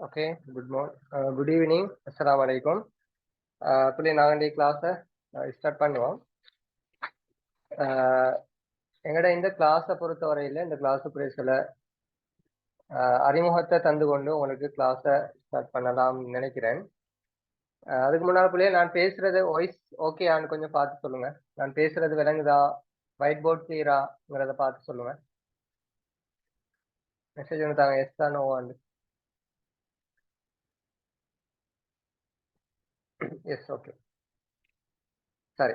Okay, good morning, good evening, அஸ்ஸலாமு அலைக்கும். இப்படி நாங்கள் கிளாஸை ஸ்டார்ட் பண்ணுவோம். எங்களோட இந்த கிளாஸை பொறுத்தவரையில் இந்த கிளாஸுக்குரிய சில அறிமுகத்தை தந்து கொண்டு உங்களுக்கு கிளாஸை ஸ்டார்ட் பண்ணலாம்னு நினைக்கிறேன். அதுக்கு முன்னால் பிள்ளைய நான் பேசுறது வாய்ஸ் ஓகேயான்னு கொஞ்சம் பார்த்து சொல்லுங்க. நான் பேசுறது விளங்குதா, ஒயிட் போர்ட் கிளியராங்கிறத பார்த்து சொல்லுங்க. மெசேஜ் ஒன்று தாங்க, எஸ் தான் நோவாண்டு. எஸ், ஓகே, சரி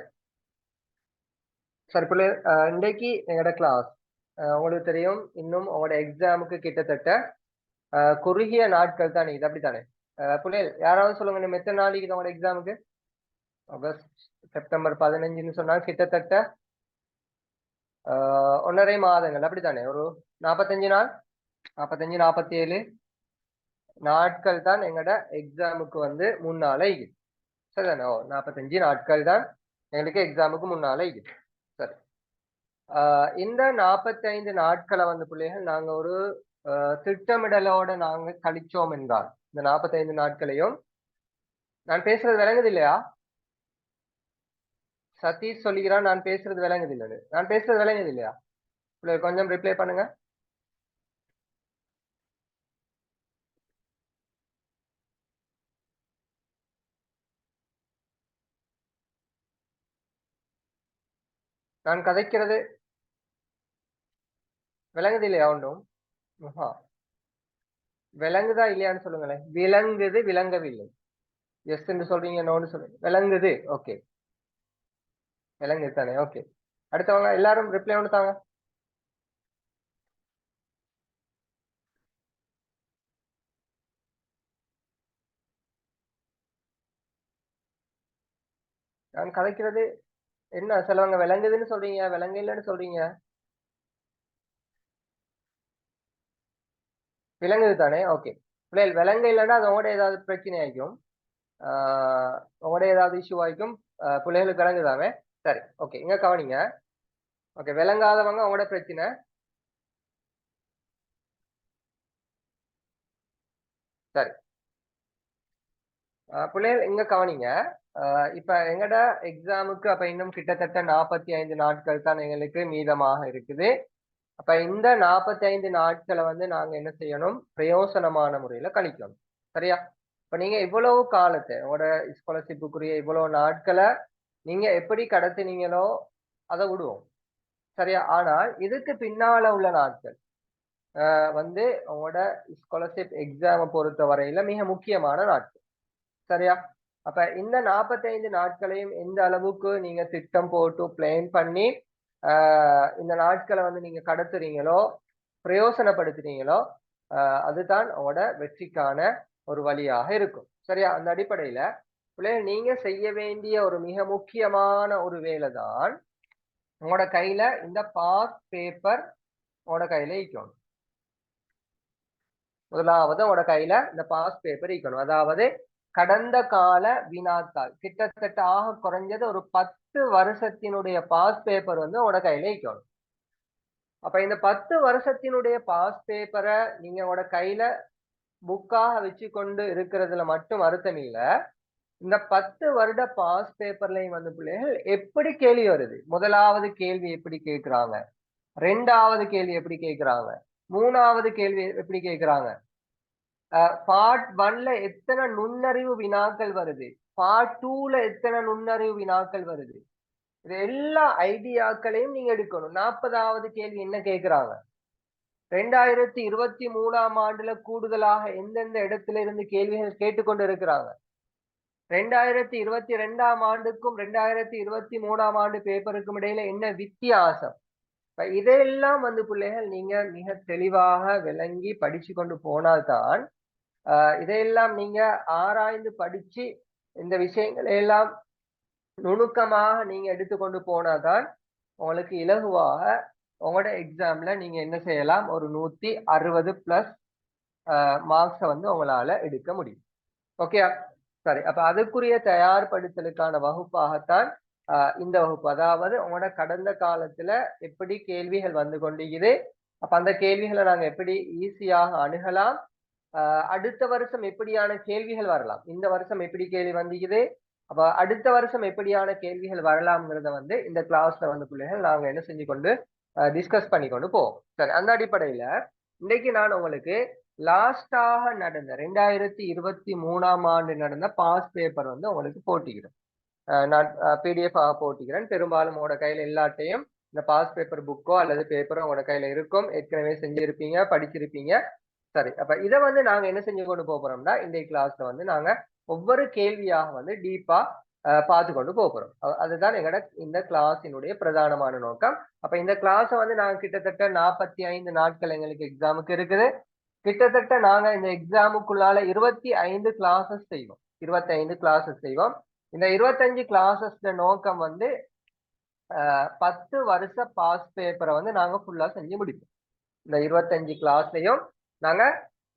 சரி பிள்ளை. இன்றைக்கு எங்களோட கிளாஸ் உங்களுக்கு தெரியும், இன்னும் உங்களோட எக்ஸாமுக்கு கிட்டத்தட்ட குறுகிய நாட்கள் தான் இது, அப்படித்தானே பிள்ளைகள்? யாராவது சொல்லுங்க, நம்ம எத்தனை நாளைக்கு உங்களோட எக்ஸாமுக்கு? ஆகஸ்ட் செப்டம்பர் 15ன்னு சொன்னா கிட்டத்தட்ட 1.5 மாதங்கள், அப்படித்தானே? ஒரு 45 நாள், 45 47 நாட்கள் தான் எங்களோட எக்ஸாமுக்கு வந்து முன்னால இருக்குது. சரிதானே? 45 நாட்கள் தான் எங்களுக்கு எக்ஸாமுக்கு முன்னால இருக்குது. சரி, இந்த 45 நாட்களை வந்து பிள்ளைகள் நாங்க ஒரு திட்டமிடலோட நாங்க கழிச்சோம் என்றால், இந்த 45 நாட்களையும், நான் பேசுறது விளங்குது இல்லையா? சதீஷ் சொல்லிக்கிறான், நான் பேசுறது விளங்குது இல்லைன்னு. நான் பேசுறது விளங்குது இல்லையா? கொஞ்சம் ரிப்ளை பண்ணுங்க. நான் கதைக்கிறது விளங்குது இல்லையா? ஒன்றும் விளங்குதா இல்லையான்னு சொல்லுங்களேன். விளங்குது, விளங்கவில்லை. எஸ் என்று சொல்றீங்க, நோன்னு சொல்லுங்க. விளங்குது, ஓகே, விளங்குது தானே? ஓகே, அடுத்தவங்க எல்லாரும் ரிப்ளை ஒன்று தாங்க. நான் கதைக்கிறது என்ன, சிலவங்க விளங்குதுன்னு சொல்றீங்க, விளங்க இல்லைன்னு சொல்றீங்க. விளங்குது தானே? ஓகே, பிள்ளைகள் விளங்க இல்லைன்னா அது உங்களோட ஏதாவது பிரச்சனை ஆகிக்கும், உங்களோட ஏதாவது இஷ்யூ ஆகிக்கும். பிள்ளைகளுக்கு விளங்குதாமே? சரி, ஓகே, இங்க கவனிங்க. ஓகே, விளங்காதவங்க உங்களோட பிரச்சனை. சரி, பிள்ளைகள் இங்க கவனிங்க. இப்ப எங்கட எக்ஸாமுக்கு அப்ப இன்னும் கிட்டத்தட்ட 45 நாட்கள் தான் எங்களுக்கு மீதமாக இருக்குது. அப்ப இந்த 45 நாட்களை வந்து நாங்க என்ன செய்யணும்? பிரயோசனமான முறையில கழிக்கணும். சரியா? இப்ப நீங்க இவ்வளவு காலத்தை, உங்களோட ஸ்காலர்ஷிப்புக்குரிய இவ்வளவு நாட்களை நீங்க எப்படி கடத்தினீங்களோ அதை விடுவோம். சரியா? ஆனால் இதுக்கு பின்னால உள்ள நாட்கள் வந்து உங்களோட ஸ்காலர்ஷிப் எக்ஸாமை பொறுத்த வரையில மிக முக்கியமான நாட்கள். சரியா? அப்ப இந்த 45 நாட்களையும் எந்த அளவுக்கு நீங்க திட்டம் போட்டு பிளான் பண்ணி இந்த நாட்களை வந்து நீங்க கடத்துறீங்களோ, பிரயோசனப்படுத்துறீங்களோ, அதுதான் உங்களோட வெற்றிக்கான ஒரு வழியாக இருக்கும். சரியா? அந்த அடிப்படையில பிள்ளைகள் நீங்க செய்ய வேண்டிய ஒரு மிக முக்கியமான ஒரு வேலை தான், உங்களோட கையில இந்த பாஸ் பேப்பர் உங்களோட கையில இருக்கணும். முதலாவது உங்களோட கையில இந்த பாஸ் பேப்பர் இருக்கணும். அதாவது கடந்த கால வினாத்தாள், கிட்டத்தட்ட ஆக குறைஞ்சது ஒரு 10 வருஷத்தினுடைய பாஸ் பேப்பர் வந்து உங்களோட கையில இருக்கணும். அப்ப இந்த 10 வருஷத்தினுடைய பாஸ் பேப்பரை நீங்க உங்களோட கையில புக்காக வச்சு கொண்டு இருக்கிறதுல மட்டும் அர்த்தம் இல்ல. இந்த 10 வருட பாஸ் பேப்பர்லையும் வந்து பிள்ளைகள் எப்படி கேள்வி வருது, முதலாவது கேள்வி எப்படி கேட்கிறாங்க, 2வது கேள்வி எப்படி கேட்கிறாங்க, 3வது கேள்வி எப்படி கேட்கிறாங்க, பார்ட் 1ல எத்தனை நுண்ணறிவு வினாக்கள் வருது, பார்ட் 2ல எத்தனை நுண்ணறிவு வினாக்கள் வருது, இது எல்லா ஐடியாக்களையும் நீங்க எடுக்கணும். 40வது கேள்வி என்ன கேட்கிறாங்க, 2023ஆம் ஆண்டுல கூடுதலாக எந்தெந்த இடத்துல இருந்து கேள்விகள் கேட்டுக்கொண்டு இருக்கிறாங்க, 2022ஆம் ஆண்டுக்கும் 2023ஆம் ஆண்டு பேப்பருக்கும் இடையில என்ன வித்தியாசம். இதையெல்லாம் வந்து பிள்ளைகள் நீங்க மிக தெளிவாக விளங்கி படிச்சு கொண்டு போனால்தான், இதையெல்லாம் நீங்க ஆராய்ந்து படிச்சு இந்த விஷயங்களை எல்லாம் நுணுக்கமாக நீங்க எடுத்துக்கொண்டு போனாதான் உங்களுக்கு இலகுவாக உங்களோட எக்ஸாம்ல நீங்க என்ன செய்யலாம், ஒரு 160+ மார்க்ஸை வந்து உங்களால எடுக்க முடியும். ஓகே, சரி. அப்ப அதுக்குரிய தயார்படுத்தலுக்கான வகுப்பாகத்தான் இந்த வகுப்பு. அதாவது உங்களோட கடந்த காலத்துல எப்படி கேள்விகள் வந்து கொண்டிருக்குது, அப்ப அந்த கேள்விகளை நாங்க எப்படி ஈஸியாக அணுகலாம், அடுத்த வருஷம் எப்படியான கேள்விகள் வரலாம், இந்த வருஷம் எப்படி கேள்வி வந்திக்குது, அப்ப அடுத்த வருஷம் எப்படியான கேள்விகள் வரலாம்ங்கிறத வந்து இந்த கிளாஸ்ல வந்து பிள்ளைகள் நாங்க என்ன செஞ்சு கொண்டு டிஸ்கஸ் பண்ணி கொண்டு போவோம். சரி, அந்த அடிப்படையில இன்னைக்கு நான் உங்களுக்கு லாஸ்டாக நடந்த 2023ஆம் ஆண்டு நடந்த பாஸ் பேப்பர் வந்து உங்களுக்கு போட்டிக்கிறேன். நான் பிடிஎஃப் ஆக போட்டிக்கிறேன். பெரும்பாலும் உங்களோட கையில எல்லாட்டையும் இந்த பாஸ் பேப்பர் புக்கோ அல்லது பேப்பரோ உங்களோட கையில இருக்கும், ஏற்கனவே செஞ்சிருப்பீங்க, படிச்சிருப்பீங்க. சரி, அப்ப இதை வந்து நாங்க என்ன செஞ்சு கொண்டு போறோம்னா இன்றைய கிளாஸ்ல வந்து நாங்க ஒவ்வொரு கேள்வியாக வந்து டீப்பா பார்த்து கொண்டு போறோம். அதுதான் எங்கட இந்த கிளாஸினுடைய பிரதானமான நோக்கம். அப்ப இந்த கிளாஸை வந்து நாங்க கிட்டத்தட்ட 45 நாட்கள் எங்களுக்கு எக்ஸாமுக்கு இருக்குது. கிட்டத்தட்ட நாங்க இந்த எக்ஸாமுக்குள்ளால 25 கிளாஸஸ் செய்வோம். 25 கிளாஸஸ் செய்வோம். இந்த 25 கிளாஸஸ் நோக்கம் வந்து 10 வருஷ பாஸ் பேப்பரை வந்து நாங்க ஃபுல்லா செஞ்சு முடிப்போம். இந்த 25 கிளாஸ்லயும் நாங்க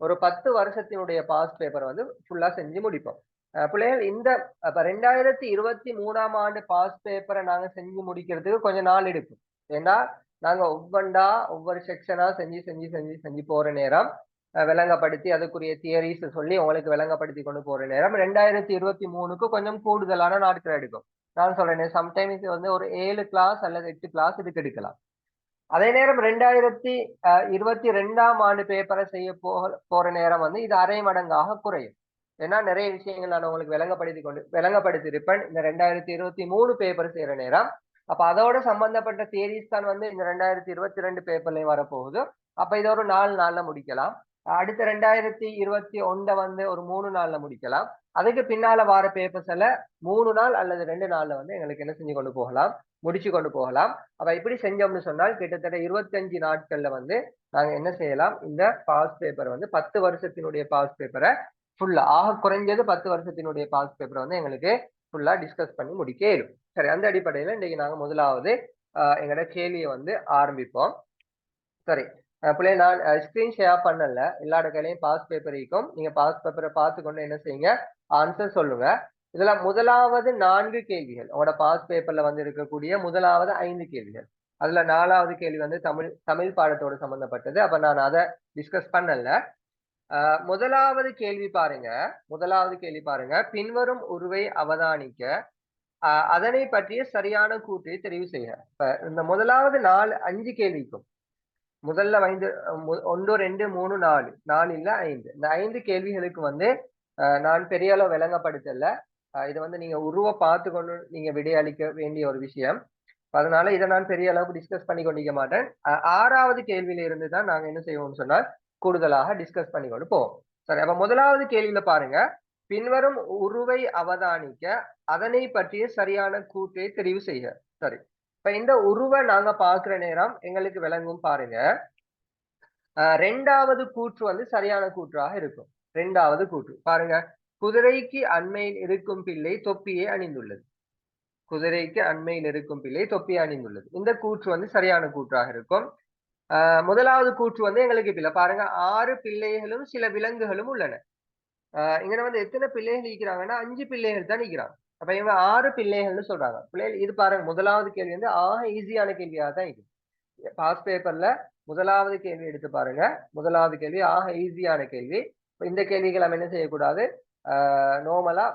ஒரு 10 வருஷத்தினுடைய பாஸ் பேப்பரை வந்து ஃபுல்லா செஞ்சு முடிப்போம். பிள்ளைகள் இந்த 2023ஆம் ஆண்டு பாஸ் பேப்பரை நாங்க செஞ்சு முடிக்கிறதுக்கு கொஞ்சம் நாள் எடுக்கும். ஏன்னா நாங்க ஒவ்வொரு செக்ஷனா செஞ்சு செஞ்சு செஞ்சு செஞ்சு போற நேரம், விளங்கப்படுத்தி அதுக்குரிய தியரிஸ் சொல்லி உங்களுக்கு விளங்கப்படுத்தி கொண்டு போற நேரம் 2023க்கு கொஞ்சம் கூடுதலான நாட்கள் எடுக்கும். நான் சொல்றேன், சம்டைம்ஸ் வந்து ஒரு 7 கிளாஸ் அல்லது 8 கிளாஸ் இதுக்கு எடுக்கலாம். அதே நேரம் 2022ஆம் ஆண்டு பேப்பரை செய்ய போற நேரம் வந்து இது அரை மடங்காக குறையும். ஏன்னா நிறைய விஷயங்கள் நான் உங்களுக்கு விளங்கப்படுத்தியிருப்பேன் இந்த 2023 பேப்பர் செய்யற நேரம். அப்ப அதோட சம்பந்தப்பட்ட தியரிஸ் தான் வந்து இந்த 2022 பேப்பர்லயும் வரப்போகுது. அப்ப இது ஒரு 4 நாள்ல முடிக்கலாம். அடுத்த 2021 வந்து ஒரு 3 நாள்ல முடிக்கலாம். அதுக்கு பின்னால வார பேப்பர்ஸ் எல்லாம் 3 நாள் அல்லது 2 நாள்ல வந்து எங்களுக்கு என்ன செஞ்சு கொண்டு போகலாம், முடிச்சு கொண்டு போகலாம். அப்ப இப்படி செஞ்சோம்னு சொன்னால் கிட்டத்தட்ட 25 நாட்கள்ல வந்து நாங்க என்ன செய்யலாம், இந்த பாஸ் பேப்பர் வந்து 10 வருஷத்தினுடைய பாஸ் பேப்பரை ஃபுல்லா ஆக குறைஞ்சது 10 வருஷத்தினுடைய பாஸ் பேப்பரை வந்து எங்களுக்கு ஃபுல்லா டிஸ்கஸ் பண்ணி முடிக்க இயலும். சரி, அந்த அடிப்படையில இன்னைக்கு நாங்க முதலாவது எங்களோட கேள்வியை வந்து ஆரம்பிப்போம். சரி, பிள்ளை நான் ஸ்கிரீன் ஷேர் பண்ணல, எல்லா கையிலையும் பாஸ் பேப்பர் இருக்கும். நீங்க பாஸ் பேப்பரை பார்த்து கொண்டு என்ன செய்யுங்க, ஆன்சர் சொல்லுங்க. இதுல முதலாவது 4 கேள்விகள் உங்களோட பாஸ் பேப்பர்ல வந்து இருக்கக்கூடிய முதலாவது 5 கேள்விகள், அதுல 4வது கேள்வி வந்து தமிழ் பாடத்தோடு சம்பந்தப்பட்டது. அப்ப நான் அதை டிஸ்கஸ் பண்ணல. முதலாவது கேள்வி பாருங்க, பின்வரும் உருவை அவதானிக்க அதனை பற்றிய சரியான கூற்றை தெரிவு செய்ய. இந்த முதலாவது 5 கேள்விக்கும் முதல்ல 1 2 3 4 இல்ல 5, இந்த 5 கேள்விகளுக்கு வந்து நான் பெரிய அளவு விளங்கப்படுத்தல. இது வந்து நீங்க உருவ பார்த்து கொண்டு நீங்க விடையளிக்க வேண்டிய ஒரு விஷயம். அதனால இதை நான் பெரிய அளவுக்கு டிஸ்கஸ் பண்ணி கொண்டிருக்க மாட்டேன். 6வது கேள்வியில இருந்து தான் நாங்க என்ன செய்வோம்னு சொன்னால் கூடுதலாக டிஸ்கஸ் பண்ணி கொண்டு போவோம். சரி, அப்ப முதலாவது கேள்வியில பாருங்க, பின்வரும் உருவை அவதானிக்க அதனை பற்றிய சரியான கூற்றை தெரிவு செய்க. சரி, இப்ப இந்த உருவை நாங்க பாக்குற நேரம் எங்களுக்கு விளங்கும். பாருங்க, 2வது கூற்று வந்து சரியான கூற்றாக இருக்கும். 2வது கூற்று பாருங்க, குதிரைக்கு அண்மையில் இருக்கும் பிள்ளை தொப்பியை அணிந்துள்ளது. குதிரைக்கு அண்மையில் இருக்கும் பிள்ளை தொப்பியை அணிந்துள்ளது. இந்த கூற்று வந்து சரியான கூற்றாக இருக்கும். முதலாவது கூற்று வந்து எங்களுக்கு பிள்ளை பாருங்க, 6 பிள்ளைகளும் சில விலங்குகளும் உள்ளன. இங்க வந்து எத்தனை பிள்ளைகள் இருக்கிறாங்கன்னா 5 பிள்ளைகள் தான் இருக்கிறாங்க. அப்ப இவங்க 6 பிள்ளைகள்னு சொல்றாங்க. பிள்ளைகள் இது பாருங்க, முதலாவது கேள்வி வந்து ஈஸியான கேள்வியாக தான் இருக்கு. பாஸ் பேப்பர்ல முதலாவது கேள்வி எடுத்து பாருங்க, முதலாவது கேள்வி ஈஸியான கேள்வி. இந்த கேள்விகள் நம்ம என்ன செய்யக்கூடாது, நார்மலா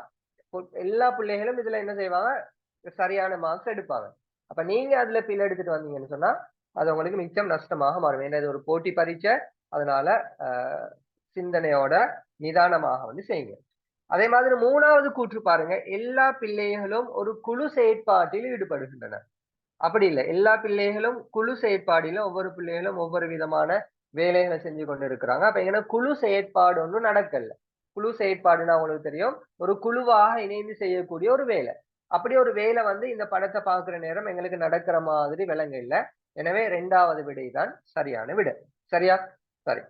எல்லா பிள்ளைகளும் இதுல என்ன செய்வாங்க, சரியான மார்க்ஸ் எடுப்பாங்க. அப்ப நீங்க அதுல பிள்ளை எடுத்துட்டு வந்தீங்கன்னு சொன்னா அது உங்களுக்கு மிச்சம் நஷ்டமாக மாறும். ஏன்னா இது ஒரு போட்டி பரீட்சை, அதனால சிந்தனையோட நிதானமாக வந்து செய்யுங்க. அதே மாதிரி 3வது கூற்று பாருங்க, எல்லா பிள்ளைகளும் ஒரு குழு செயற்பாட்டில் ஈடுபடுகின்றன. அப்படி இல்லை, எல்லா பிள்ளைகளும் குழு செயற்பாடில ஒவ்வொரு பிள்ளைகளும் ஒவ்வொரு விதமான வேலைகளை செஞ்சு கொண்டு இருக்கிறாங்க. அப்ப எங்கன்னா குழு செயற்பாடு ஒன்றும் நடக்கல. குழு செயற்பாடுன்னா உங்களுக்கு தெரியும், ஒரு குழுவாக இணைந்து செய்யக்கூடிய ஒரு வேலை. அப்படி ஒரு வேலை வந்து இந்த படத்தை பார்க்கிற நேரம் எங்களுக்கு நடக்கிற மாதிரி விளங்க இல்லை. எனவே 2வது விடை தான் சரியான விடை. சரியா? சரி,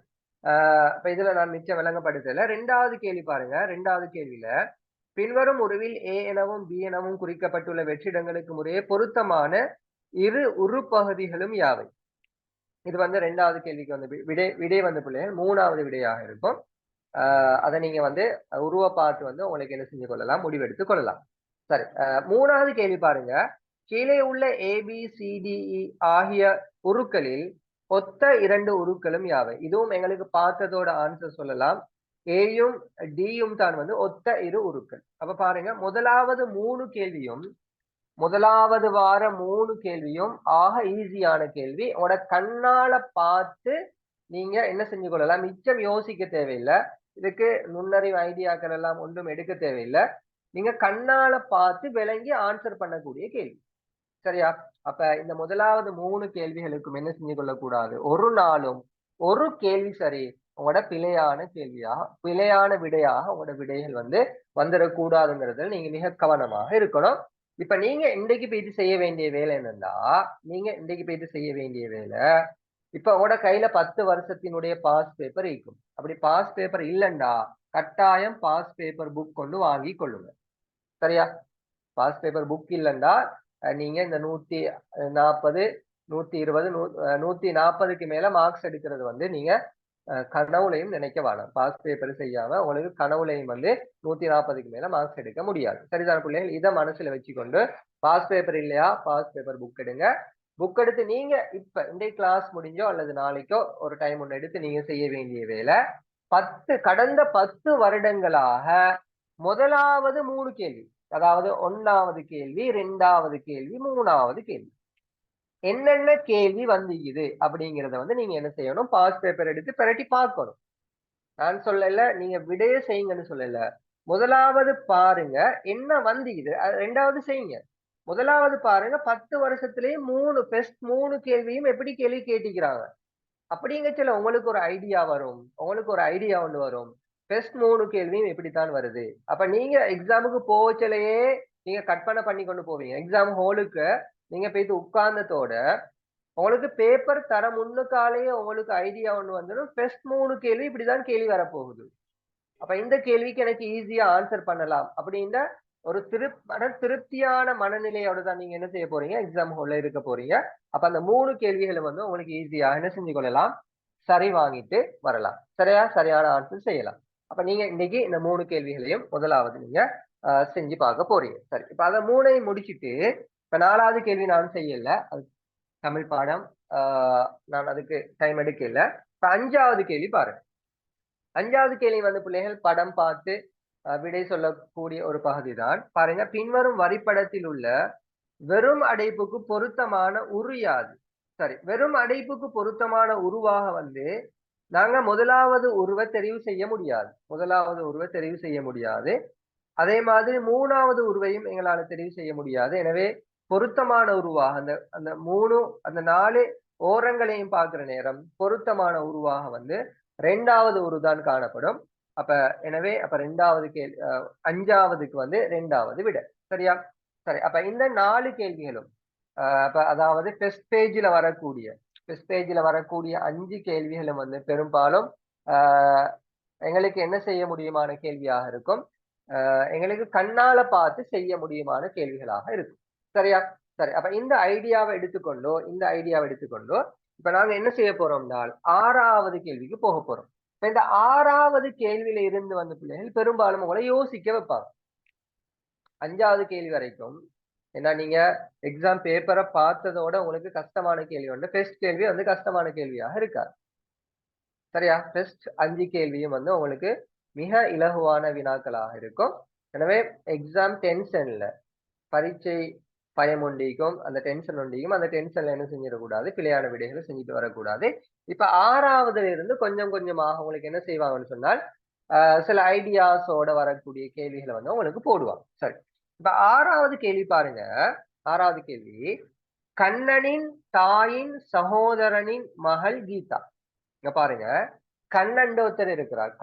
இப்ப இதுல நான் மிச்சம் விளங்கப்படுத்தல. 2வது கேள்வி பாருங்க, 2வது கேள்வியில பின்வரும் உருவில் A எனவும் B எனவும் குறிக்கப்பட்டுள்ள வெற்றிடங்களுக்கு முறையே பொருத்தமான இரு உருப்பகுதிகளும் யாவை? இது வந்து 2வது கேள்விக்கு வந்து விடை வந்து பிள்ளைகள் 3வது விடையாக இருக்கும். அதை நீங்க வந்து உருவ பார்த்து வந்து உங்களுக்கு என்ன செஞ்சு கொள்ளலாம், முடிவெடுத்துக் கொள்ளலாம். சரி, 3வது கேள்வி பாருங்க, கீழே உள்ள ABCDE ஆகிய உருக்களில் ஒத்த 2 உருக்களும் யாவை? இதுவும் எங்களுக்கு பார்த்ததோட ஆன்சர் சொல்லலாம். ஏயும் டியும் தான் வந்து ஒத்த இரு உருக்கள். அப்ப பாருங்க, முதலாவது வார 3 கேள்வியும் ஆக ஈஸியான கேள்வி. உங்களோட கண்ணால பார்த்து நீங்க என்ன செஞ்சு கொள்ளலாம், மிச்சம் யோசிக்க தேவையில்லை. இதுக்கு நுண்ணறிவு ஐடியாக்கள் எல்லாம் ஒன்றும் எடுக்க தேவையில்லை. நீங்க கண்ணால பார்த்து விளங்கி ஆன்சர் பண்ணக்கூடிய கேள்வி. சரியா? அப்ப இந்த முதலாவது 3 கேள்விகளுக்கும் என்ன செஞ்சு கொள்ளக்கூடாது, ஒரு நாளும் ஒரு கேள்வி சரி உங்களோட பிழையான விடையாக உங்களோட விடைகள் வந்து வந்துடக்கூடாதுங்கிறதுல நீங்க மிக கவனமாக இருக்கணும். இப்ப நீங்க இன்றைக்கு போயிட்டு செய்ய வேண்டிய வேலை என்னன்னா, இப்ப உங்களோட கையில 10 வருஷத்தினுடைய பாஸ் பேப்பர் இருக்கும். அப்படி பாஸ் பேப்பர் இல்லைண்டா கட்டாயம் பாஸ் பேப்பர் புக் கொண்டு வாங்கி கொள்ளுங்க. சரியா? பாஸ் பேப்பர் புக் இல்லைண்டா நீங்க இந்த 140 120 140க்கு மேல மார்க்ஸ் எடுக்கிறது வந்து நீங்க கனவுலையும் நினைக்க வேணாம். பாஸ் பேப்பர் செய்யாம உங்களுக்கு கனவுலையும் வந்து 140க்கு மேல மார்க்ஸ் எடுக்க முடியாது. சரிதான பிள்ளைகள்? இதை மனசுல வச்சுக்கொண்டு பாஸ் பேப்பர் இல்லையா, பாஸ் பேப்பர் புக் எடுங்க. புக் எடுத்து நீங்க இப்ப இன்றைய கிளாஸ் முடிஞ்சோ அல்லது நாளைக்கோ ஒரு டைம் ஒன்று எடுத்து நீங்க செய்ய வேண்டிய வேலை, கடந்த 10 வருடங்களாக முதலாவது 3 கேள்வி, அதாவது 1வது கேள்வி, 2வது கேள்வி, 3வது கேள்வி என்னென்ன கேள்வி வந்தீங்குது அப்படிங்கிறத வந்து நீங்க என்ன செய்யணும், பாஸ் பேப்பர் எடுத்து பிரட்டி பார்க்கணும். நான் சொல்லல நீங்க விடைய செய்யுங்கன்னு சொல்லல. முதலாவது பாருங்க என்ன வந்தீங்குது, 2வது செய்யுங்க. முதலாவது பாருங்க 10 வருஷத்திலேயே 3 கேள்வியும் எப்படி கேள்வி கேட்டிக்கிறாங்க அப்படிங்கச்சல உங்களுக்கு ஒரு ஐடியா ஒன்று வரும். பெஸ்ட் 3 கேள்வியும் எப்படித்தான் வருது. அப்ப நீங்க எக்ஸாமுக்கு போவச்சலையே நீங்க கற்பனை பண்ணி கொண்டு போவீங்க. எக்ஸாம் ஹோலுக்கு நீங்க போயிட்டு உட்கார்ந்ததோட உங்களுக்கு பேப்பர் தர முன்னுக்காலேயே உங்களுக்கு ஐடியா ஒண்ணு வந்துடும். பெஸ்ட் 3 கேள்வி இப்படிதான் கேள்வி வரப்போகுது. அப்ப இந்த கேள்விக்கு எனக்கு ஈஸியா ஆன்சர் பண்ணலாம் அப்படின்ற ஒரு திருப்தியான மனநிலையோட தான் நீங்க என்ன செய்ய போறீங்க, எக்ஸாம் ஹால்ல இருக்க போறீங்க. அப்ப அந்த 3 கேள்விகளை வந்து உங்களுக்கு ஈஸியா என்ன செஞ்சு கொள்ளலாம், சரி வாங்கிட்டு வரலாம். சரியான ஆன்சர் செய்யலாம். அப்ப நீங்க இன்னைக்கு இந்த 3 கேள்விகளையும் முதலாவது நீங்க செஞ்சு பார்க்க போறீங்க. சரி, இப்ப அதை 3ஐயும் முடிச்சுட்டு இப்ப 4வது கேள்வி நான் செய்யல, அது தமிழ் பாடம். நான் அதுக்கு டைம் எடுக்கல. இப்ப 5வது கேள்வி பாருங்க. 5வது கேள்வி வந்து பிள்ளைகள் படம் பார்த்து விடை சொல்லக்கூடிய ஒரு பகுதி தான். பாருங்க, பின்வரும் வரிப்படத்தில் உள்ள வெறும் அடைப்புக்கு பொருத்தமான உரு யாது? சரி, வெறும் அடைப்புக்கு பொருத்தமான உருவாக வந்து நாங்க முதலாவது உருவை தெரிவு செய்ய முடியாது. அதே மாதிரி 3வது உருவையும் எங்களால தெரிவு செய்ய முடியாது. எனவே பொருத்தமான உருவாக அந்த 4 ஓரங்களையும் பார்க்கிற நேரம் பொருத்தமான உருவாக வந்து 2வது உருதான் காணப்படும். அப்ப 2வது கேள்வி 5வதுக்கு வந்து 2வது விட. சரியா? சரி, அப்ப இந்த 4 கேள்விகளும் அப்ப அதாவது டெஸ்ட் பேஜ்ல வரக்கூடிய 5 கேள்விகளும் வந்து பெரும்பாலும் எங்களுக்கு என்ன செய்ய முடியுமான கேள்வியாக இருக்கும், எங்களுக்கு கண்ணால பார்த்து செய்ய முடியுமான கேள்விகளாக இருக்கும். சரியா? சரி, அப்ப இந்த ஐடியாவை எடுத்துக்கொண்டோ இப்ப நாங்க என்ன செய்ய போறோம்னால் 6வது கேள்விக்கு போக போறோம். இப்ப இந்த 6வது கேள்வியில இருந்து வந்து பிள்ளைகள் பெரும்பாலும் உங்களை யோசிக்க வைப்பாங்க. 5வது கேள்வி வரைக்கும் ஏன்னா நீங்க எக்ஸாம் பேப்பரை பார்த்ததோட உங்களுக்கு கஷ்டமான கேள்வி வந்து டெஸ்ட் கேள்வி வந்து கஷ்டமான கேள்வியாக இருக்காது. சரியா? டெஸ்ட் 5 கேள்வியும் வந்து உங்களுக்கு மிக இலகுவான வினாக்களாக இருக்கும். எனவே எக்ஸாம் டென்ஷன்ல பரீட்சை பயம் ஒண்டிக்கும், அந்த டென்ஷன்ல என்ன செஞ்சிடக்கூடாது, பிழையான விடைகளை செஞ்சுட்டு வரக்கூடாது. இப்ப 6வதுல இருந்து கொஞ்சம் கொஞ்சமாக உங்களுக்கு என்ன செய்வாங்கன்னு சொன்னால் சில ஐடியாஸோட வரக்கூடிய கேள்விகளை வந்து உங்களுக்கு போடுவாங்க. சரி, இப்ப 6வது கேள்வி பாருங்க. 6வது கேள்வி, கண்ணனின் தாயின் சகோதரனின் மகள் கீதா. இங்க பாருங்க, கண்ணன் ஒருத்தர் இருக்கிறார்.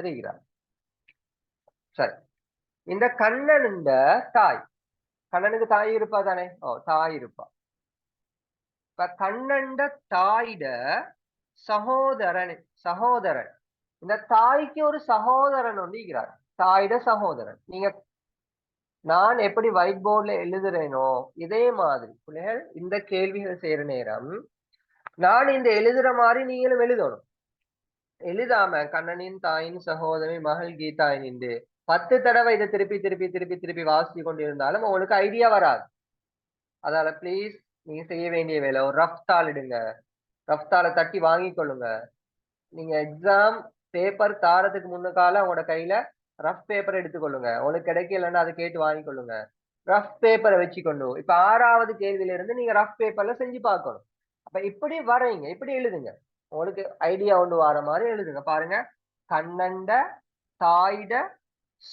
இருக்கிறார். சரி, இந்த கண்ணன் தாய், கண்ணனுக்கு தாய் இருப்பா தானே? தாய் இருப்பா. இப்ப கண்ணன் தாயிட சகோதரன், இந்த தாய்க்கு ஒரு சகோதரன் ஒன்று இருக்கிறார். தாயிட சகோதரன். நான் எப்படி ஒயிட் போர்ட்ல எழுதுறேனோ இதே மாதிரி பிள்ளைகள் இந்த கேள்விகள் செய்யற நேரம் நான் இந்த எழுதுற மாதிரி நீங்களும் எழுதணும். எழுதாம கண்ணனின் தாயின் சகோதரன் மகள் கீதா என்று 10 தடவை இதை திருப்பி வாசிச்சு கொண்டிருந்தாலும் உங்களுக்கு ஐடியா வராது. அதால பிளீஸ் நீங்க செய்ய வேண்டிய வேலை, ஒரு ரஃப் தாள் இடுங்க, ரஃப் தாளை தட்டி வாங்கி கொள்ளுங்க. நீங்க எக்ஸாம் பேப்பர் தாரத்துக்கு முன்னுக்கால உங்களோட கையில ரஃப் பேப்பர் எடுத்துக்கொள்ளுங்க. உங்களுக்கு கிடைக்கலன்னா அதை கேட்டு வாங்கிக்கொள்ளுங்க. ரஃப் பேப்பரை வச்சுக்கொண்டு இப்ப 6வது கேள்வியில இருந்து நீங்க ரஃப் பேப்பர்ல செஞ்சு பார்க்கணும். அப்ப இப்படி வரைங்க, இப்படி எழுதுங்க. உங்களுக்கு ஐடியா ஒன்று வர மாதிரி எழுதுங்க. பாருங்க, கண்ணண்ட தாயிட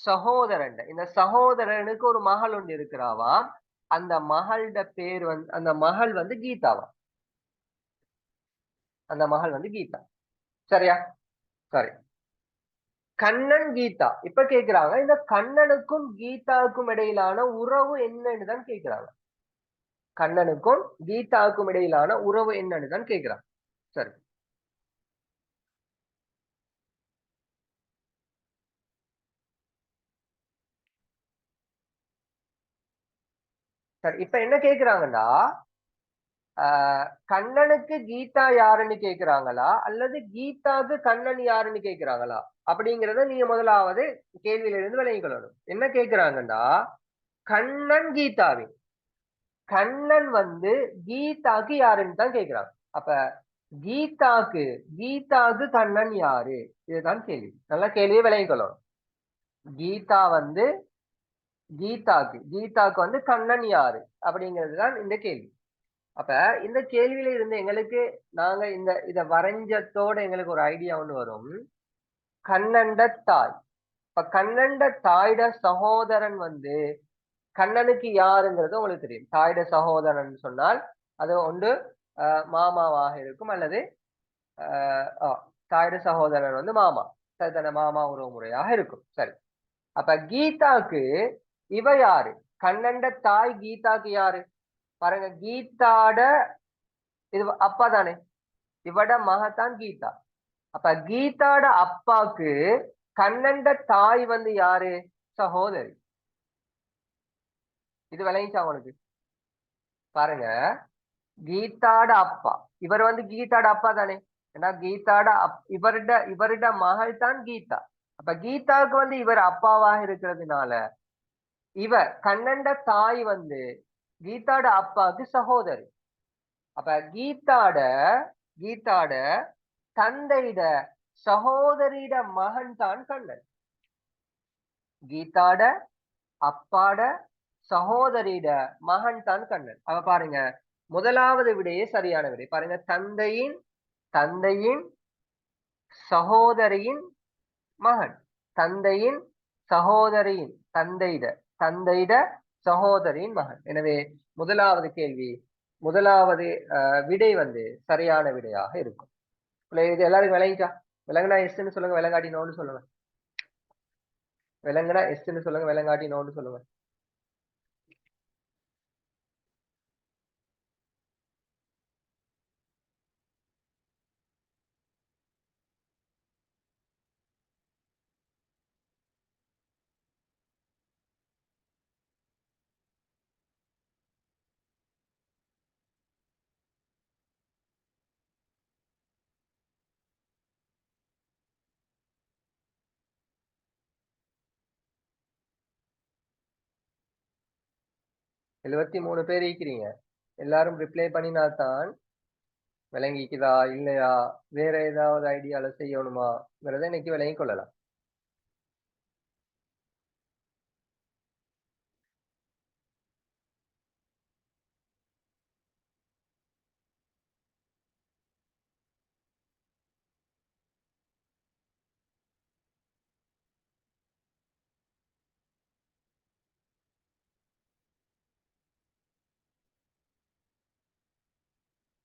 சகோதரன், இந்த சகோதரனுக்கு ஒரு மகள் ஒன்று இருக்கிறாவா. அந்த மகளோட பேர் வந்து, அந்த மகள் வந்து கீதாவா. அந்த மகள் வந்து கீதா. சரியா? சரி. கண்ணன் கீதா இப்ப கேக்குறாங்க, இந்த கண்ணனுக்கும் கீதாவுக்கும் இடையிலான உறவு என்னன்னு தான் கேக்குறாங்க. கண்ணனுக்கும் கீதாவுக்கும் இடையிலான உறவு என்னன்னு தான் கேக்குறாங்க. சரி சரி. இப்ப என்ன கேக்குறாங்கன்னா, கண்ணனுக்கு கீதா யாருன்னு கேக்குறாங்களா அல்லது கீதாக்கு கண்ணன் யாருன்னு கேக்குறாங்களா அப்படிங்கறத நீங்க முதலாவது கேள்வியில இருந்து விளங்கிக்கொள்ளணும். என்ன கேக்குறாங்கன்னா, கண்ணன் கீதாவின், கண்ணன் வந்து கீதாக்கு யாருன்னு தான் கேக்குறாங்க. அப்ப கீதாக்கு கீதாக்கு கண்ணன் யாரு, இதுதான் கேள்வி. நல்லா கேள்வியை விளங்கிக்கொள்ளணும். கீதா வந்து கீதாக்கு வந்து கண்ணன் யாரு அப்படிங்கிறது தான் இந்த கேள்வி. அப்ப இந்த கேள்வியில இருந்து எங்களுக்கு, நாங்க இத வரைஞ்சத்தோட எங்களுக்கு ஒரு ஐடியா ஒண்ணு வரும். கண்ணண்ட தாய். இப்ப கண்ணண்ட தாயிட சகோதரன் வந்து கண்ணனுக்கு யாருங்கிறது உங்களுக்கு தெரியும். தாயிட சகோதரன் சொன்னால் அது ஒன்று மாமாவாக இருக்கும் அல்லது தாயிட சகோதரன் வந்து மாமா, சரிதான, மாமா உறவு முறையாக இருக்கும். சரி. அப்ப கீதாக்கு இவ யாரு, கண்ணண்ட தாய் கீதாக்கு யாரு பாருங்க. கீதாட இது அப்பா தானே, இவட மகத்தான் கீதா. அப்ப கீதாட அப்பாக்கு கண்ணண்ட தாய் வந்து யாரு, சகோதரி. இது விளங்கிச்சா உங்களுக்கு? பாருங்க, கீதாட அப்பா, இவர் வந்து கீதாட அப்பா தானே. ஏன்னா கீதாட இவருட மகள் தான் கீதா. அப்ப கீதாவுக்கு வந்து இவர் அப்பாவாக இருக்கிறதுனால இவ கண்ணண்ட தாய் வந்து கீதாட அப்பாவுக்கு சகோதரி. அப்ப கீதாட தந்தையிட சகோதரியிட மகன் தான் கண்ணன். கீதாட அப்பாட சகோதரியிட மகன் தான் கண்ணன். அவ பாருங்க, முதலாவது விடையே சரியான விடை. பாருங்க, தந்தையின் தந்தையின் சகோதரியின் மகன். தந்தையின் சகோதரியின் தந்தையிட சகோதரியின் மகன். எனவே முதலாவது கேள்வி, முதலாவது விடை வந்து சரியான விடையாக இருக்கும். இது எல்லாருக்கும் விளங்கிட்டா? விளங்குனா எஸ்ன்னு சொல்லுங்க, விளங்காட்டி நோன்னு சொல்லுங்க. விளங்குனா எஸ்ன்னு சொல்லுங்க, விளங்காட்டி நோன்னு சொல்லுங்க. எழுபத்தி 3 பேர் இருக்கிறீங்க. எல்லாரும் ரிப்ளை பண்ணினாதான் விளங்கிக்குதா இல்லையா, வேற ஏதாவது ஐடியால செய்யணுமாங்கிறத இன்னைக்கு விளங்கி கொள்ளலாம்.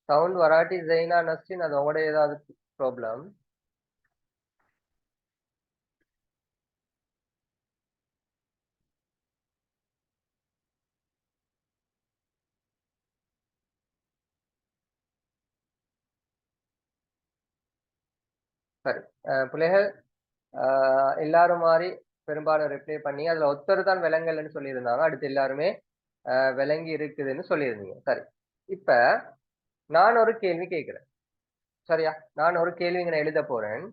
சவுண்ட் வராட்டி ஜெயினா நஸ்டின், அது உங்களோட ஏதாவது ப்ராப்ளம்? சரி. பிள்ளைகள் எல்லாரும் மாதிரி பெரும்பாலும் ரிப்ளை பண்ணி அதுல ஒருத்தர் தான் விலங்கல்னு சொல்லியிருந்தாங்க. அடுத்து எல்லாருமே விளங்கி இருக்குதுன்னு சொல்லியிருந்தீங்க. சரி. இப்ப நான் ஒரு கேள்வி கேட்கிறேன். சரியா? நான் ஒரு கேள்வி இங்க எழுத போறேன்.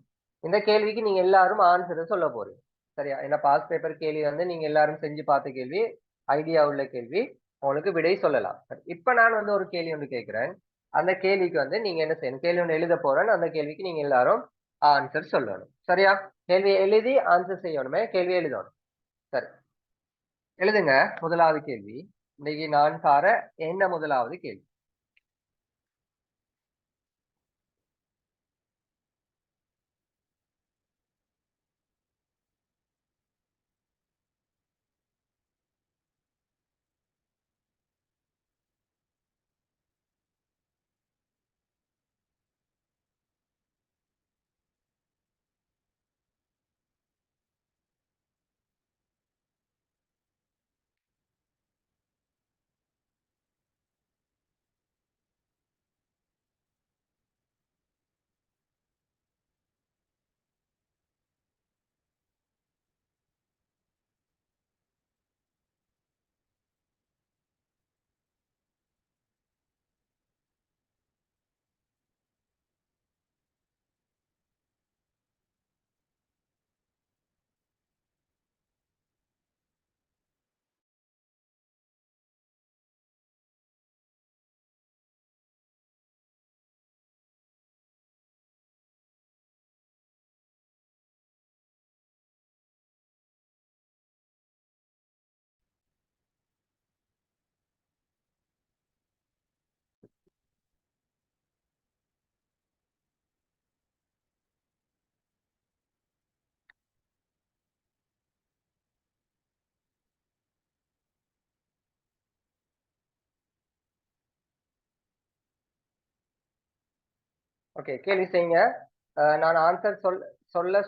இந்த கேள்விக்கு நீங்க எல்லாரும் ஆன்சர் சொல்ல போறீங்க. சரியா? ஏன்னா பாஸ் பேப்பர் கேள்வி வந்து நீங்க எல்லாரும் செஞ்சு பார்த்த கேள்வி, ஐடியா உள்ள கேள்வி, உங்களுக்கு விடை சொல்லலாம். இப்ப நான் வந்து ஒரு கேள்வி ஒன்று கேட்கிறேன். அந்த கேள்விக்கு வந்து நீங்க என்ன செய்யணும், கேள்வி ஒன்று எழுத போறேன். அந்த கேள்விக்கு நீங்க எல்லாரும் ஆன்சர் சொல்லணும். சரியா? கேள்வி எழுதி ஆன்சர் செய்யணுமே. கேள்வி எழுதணும். சரி, எழுதுங்க. முதலாவது கேள்வி. இன்னைக்கு நான் தார என்ன முதலாவது கேள்வி? ஓகே, கேள்வி செய்யுங்க. நான் ஆன்சர்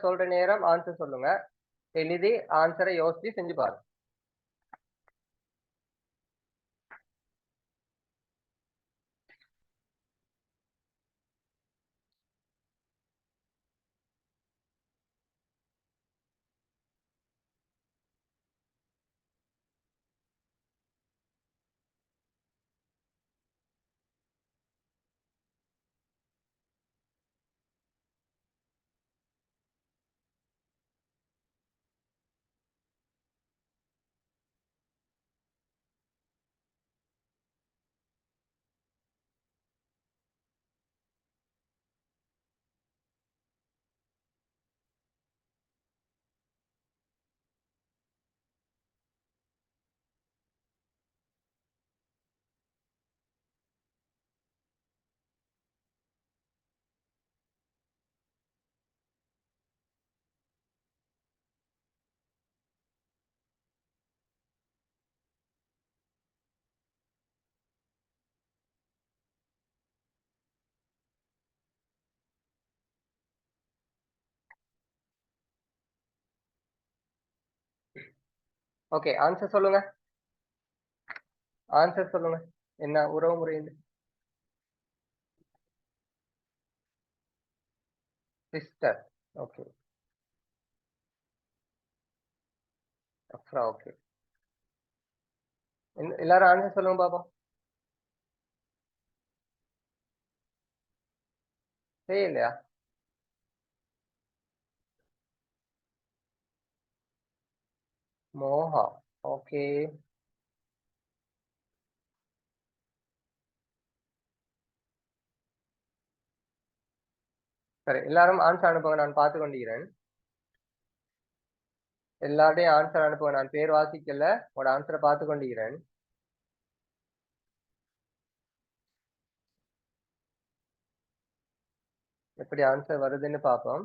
சொல்ற நேரம் ஆன்சர் சொல்லுங்க. எழுதி ஆன்சரை யோசிச்சு செஞ்சு பாருங்க. ஓகே, ஆன்சர் சொல்லுங்க. ஆன்சர் சொல்லுங்க. என்ன உறவு முறை? சிஸ்டர். ஓகே. அஃப்ரா. ஓகே. எல்லாரும் ஆன்சர் சொல்லுங்க பாப்போம். இல்லையா? மோகா. ஓகே. சரி, எல்லாரும் ஆன்சர் அனுப்புங்க. நான் பார்த்து கொண்டிருக்கிறேன். எல்லாருடையும் ஆன்சர் அனுப்புங்க. நான் பேர் வாசிக்கல. உங்களோட ஆன்சரை பார்த்து கொண்டிருக்கிறேன். எப்படி ஆன்சர் வருதுன்னு பார்ப்போம்.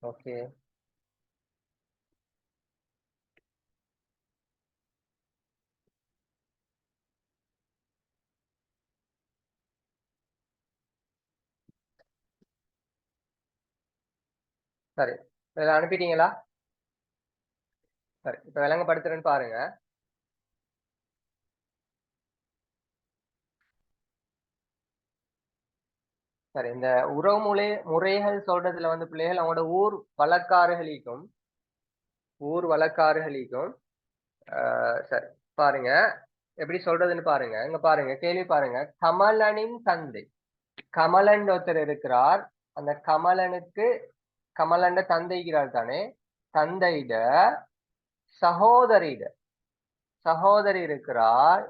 ஓகே. சரி, இதில் அனுப்பிட்டீங்களா? சரி, இப்ப விளங்கப்படுத்துறேன்னு பாருங்க. சரி, இந்த உறவு முறைகள் சொல்றதுல வந்து பிள்ளைகள் அவங்களோட ஊர் வழக்காறுகளிக்கும் சரி பாருங்க. எப்படி சொல்றதுன்னு பாருங்க. இங்க பாருங்க, கேள்வி பாருங்க. கமலனின் தந்தை, கமலன் ஒருத்தர் இருக்கிறார். அந்த கமலனுக்கு கமலன் தந்தைக்கிறார் தானே, தந்தையிட சகோதரியிட சகோதரி இருக்கிறார்.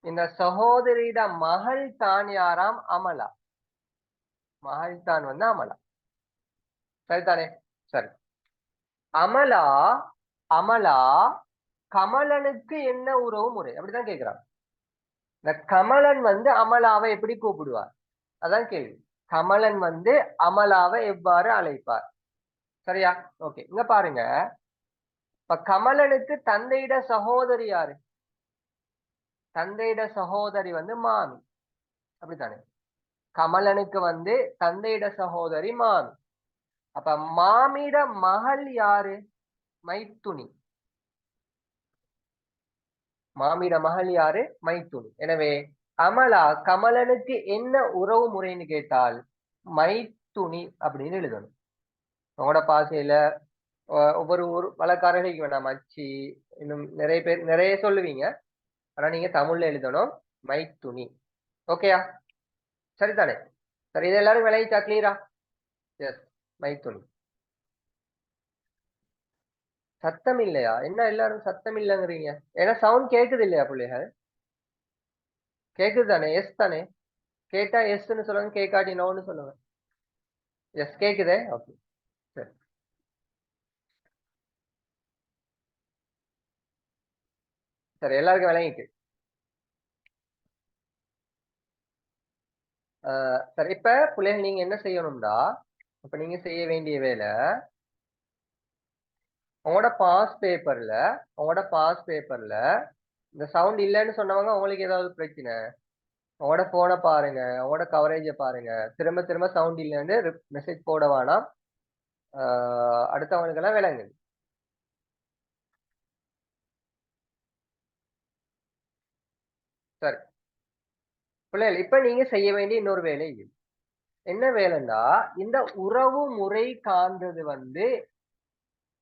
இந்த சகோதரியிட மகள் தான் யாராம்? அமலா. மகள் தான் வந்து அமலா. சரிதானே? சரி. அமலா அமலா கமலனுக்கு என்ன உறவு முறை? அப்படிதான் கேட்கிறான். இந்த கமலன் வந்து அமலாவை எப்படி கூப்பிடுவார்? அதான் கேள்வி. கமலன் வந்து அமலாவை எவ்வாறு அழைப்பார்? சரியா? ஓகே, இங்க பாருங்க. இப்ப கமலனுக்கு தந்தையிட சகோதரி யாரு? தந்தையிட சகோதரி வந்து மாமி. அப்படித்தானே? கமலனுக்கு வந்து தந்தையிட சகோதரி மாமி. அப்ப மாமியிட மகள் யாரு? மைத்துனி. மாமியிட மகள் யாரு? மைத்துனி. எனவே அமலா கமலனுக்கு என்ன உறவு முறைன்னு கேட்டால் மைத்துனி அப்படின்னு எழுதணும். உங்களோட பாசையில ஒவ்வொரு ஊர் வழக்காரர்களுக்கு வேணாம், மச்சி, இன்னும் நிறைய பேர் நிறைய சொல்லுவீங்க. ஆனா நீங்க தமிழ்ல எழுதணும் மைத்துனி. ஓகேயா? சரிதானே? சரி, இது எல்லாரும் விளைவிச்சா கிளியரா? எஸ், மைத்துனி. சத்தம் இல்லையா? என்ன எல்லாரும் சத்தம் இல்லைங்கிறீங்க? ஏன்னா சவுண்ட் கேக்குது இல்லையா பிள்ளைகள்? கேக்குது தானே? எஸ் தானே? கேட்டா எஸ்ன்னு சொல்லுங்க, கேட்காட்டி நோன்னு சொல்லுங்க. எஸ் கேக்குதே. ஓகே, சரி. சரி, எல்லாருக்கும் விளங்கிட்டு. சரி, இப்ப பிள்ளைகள் நீங்க என்ன செய்யணும்டா, இப்ப நீங்க செய்ய வேண்டிய வேலை, உங்களோட பாஸ் பேப்பர்ல உங்களோட பாஸ் பேப்பர்ல இந்த சவுண்ட் இல்லைன்னு சொன்னவங்க உங்களுக்கு ஏதாவது பிரச்சனை, உங்களோட போனை பாருங்க, உங்களோட கவரேஜை பாருங்க. திரும்ப திரும்ப சவுண்ட் இல்லைன்னு மெசேஜ் போட வேணாம். அடுத்தவங்களுக்கு எல்லாம் விளங்குது. சரி பிள்ளைகள், இப்ப நீங்க செய்ய வேண்டிய இன்னொரு வேலை இது. என்ன வேலைன்னா, இந்த உறவு முறை காண்றது வந்து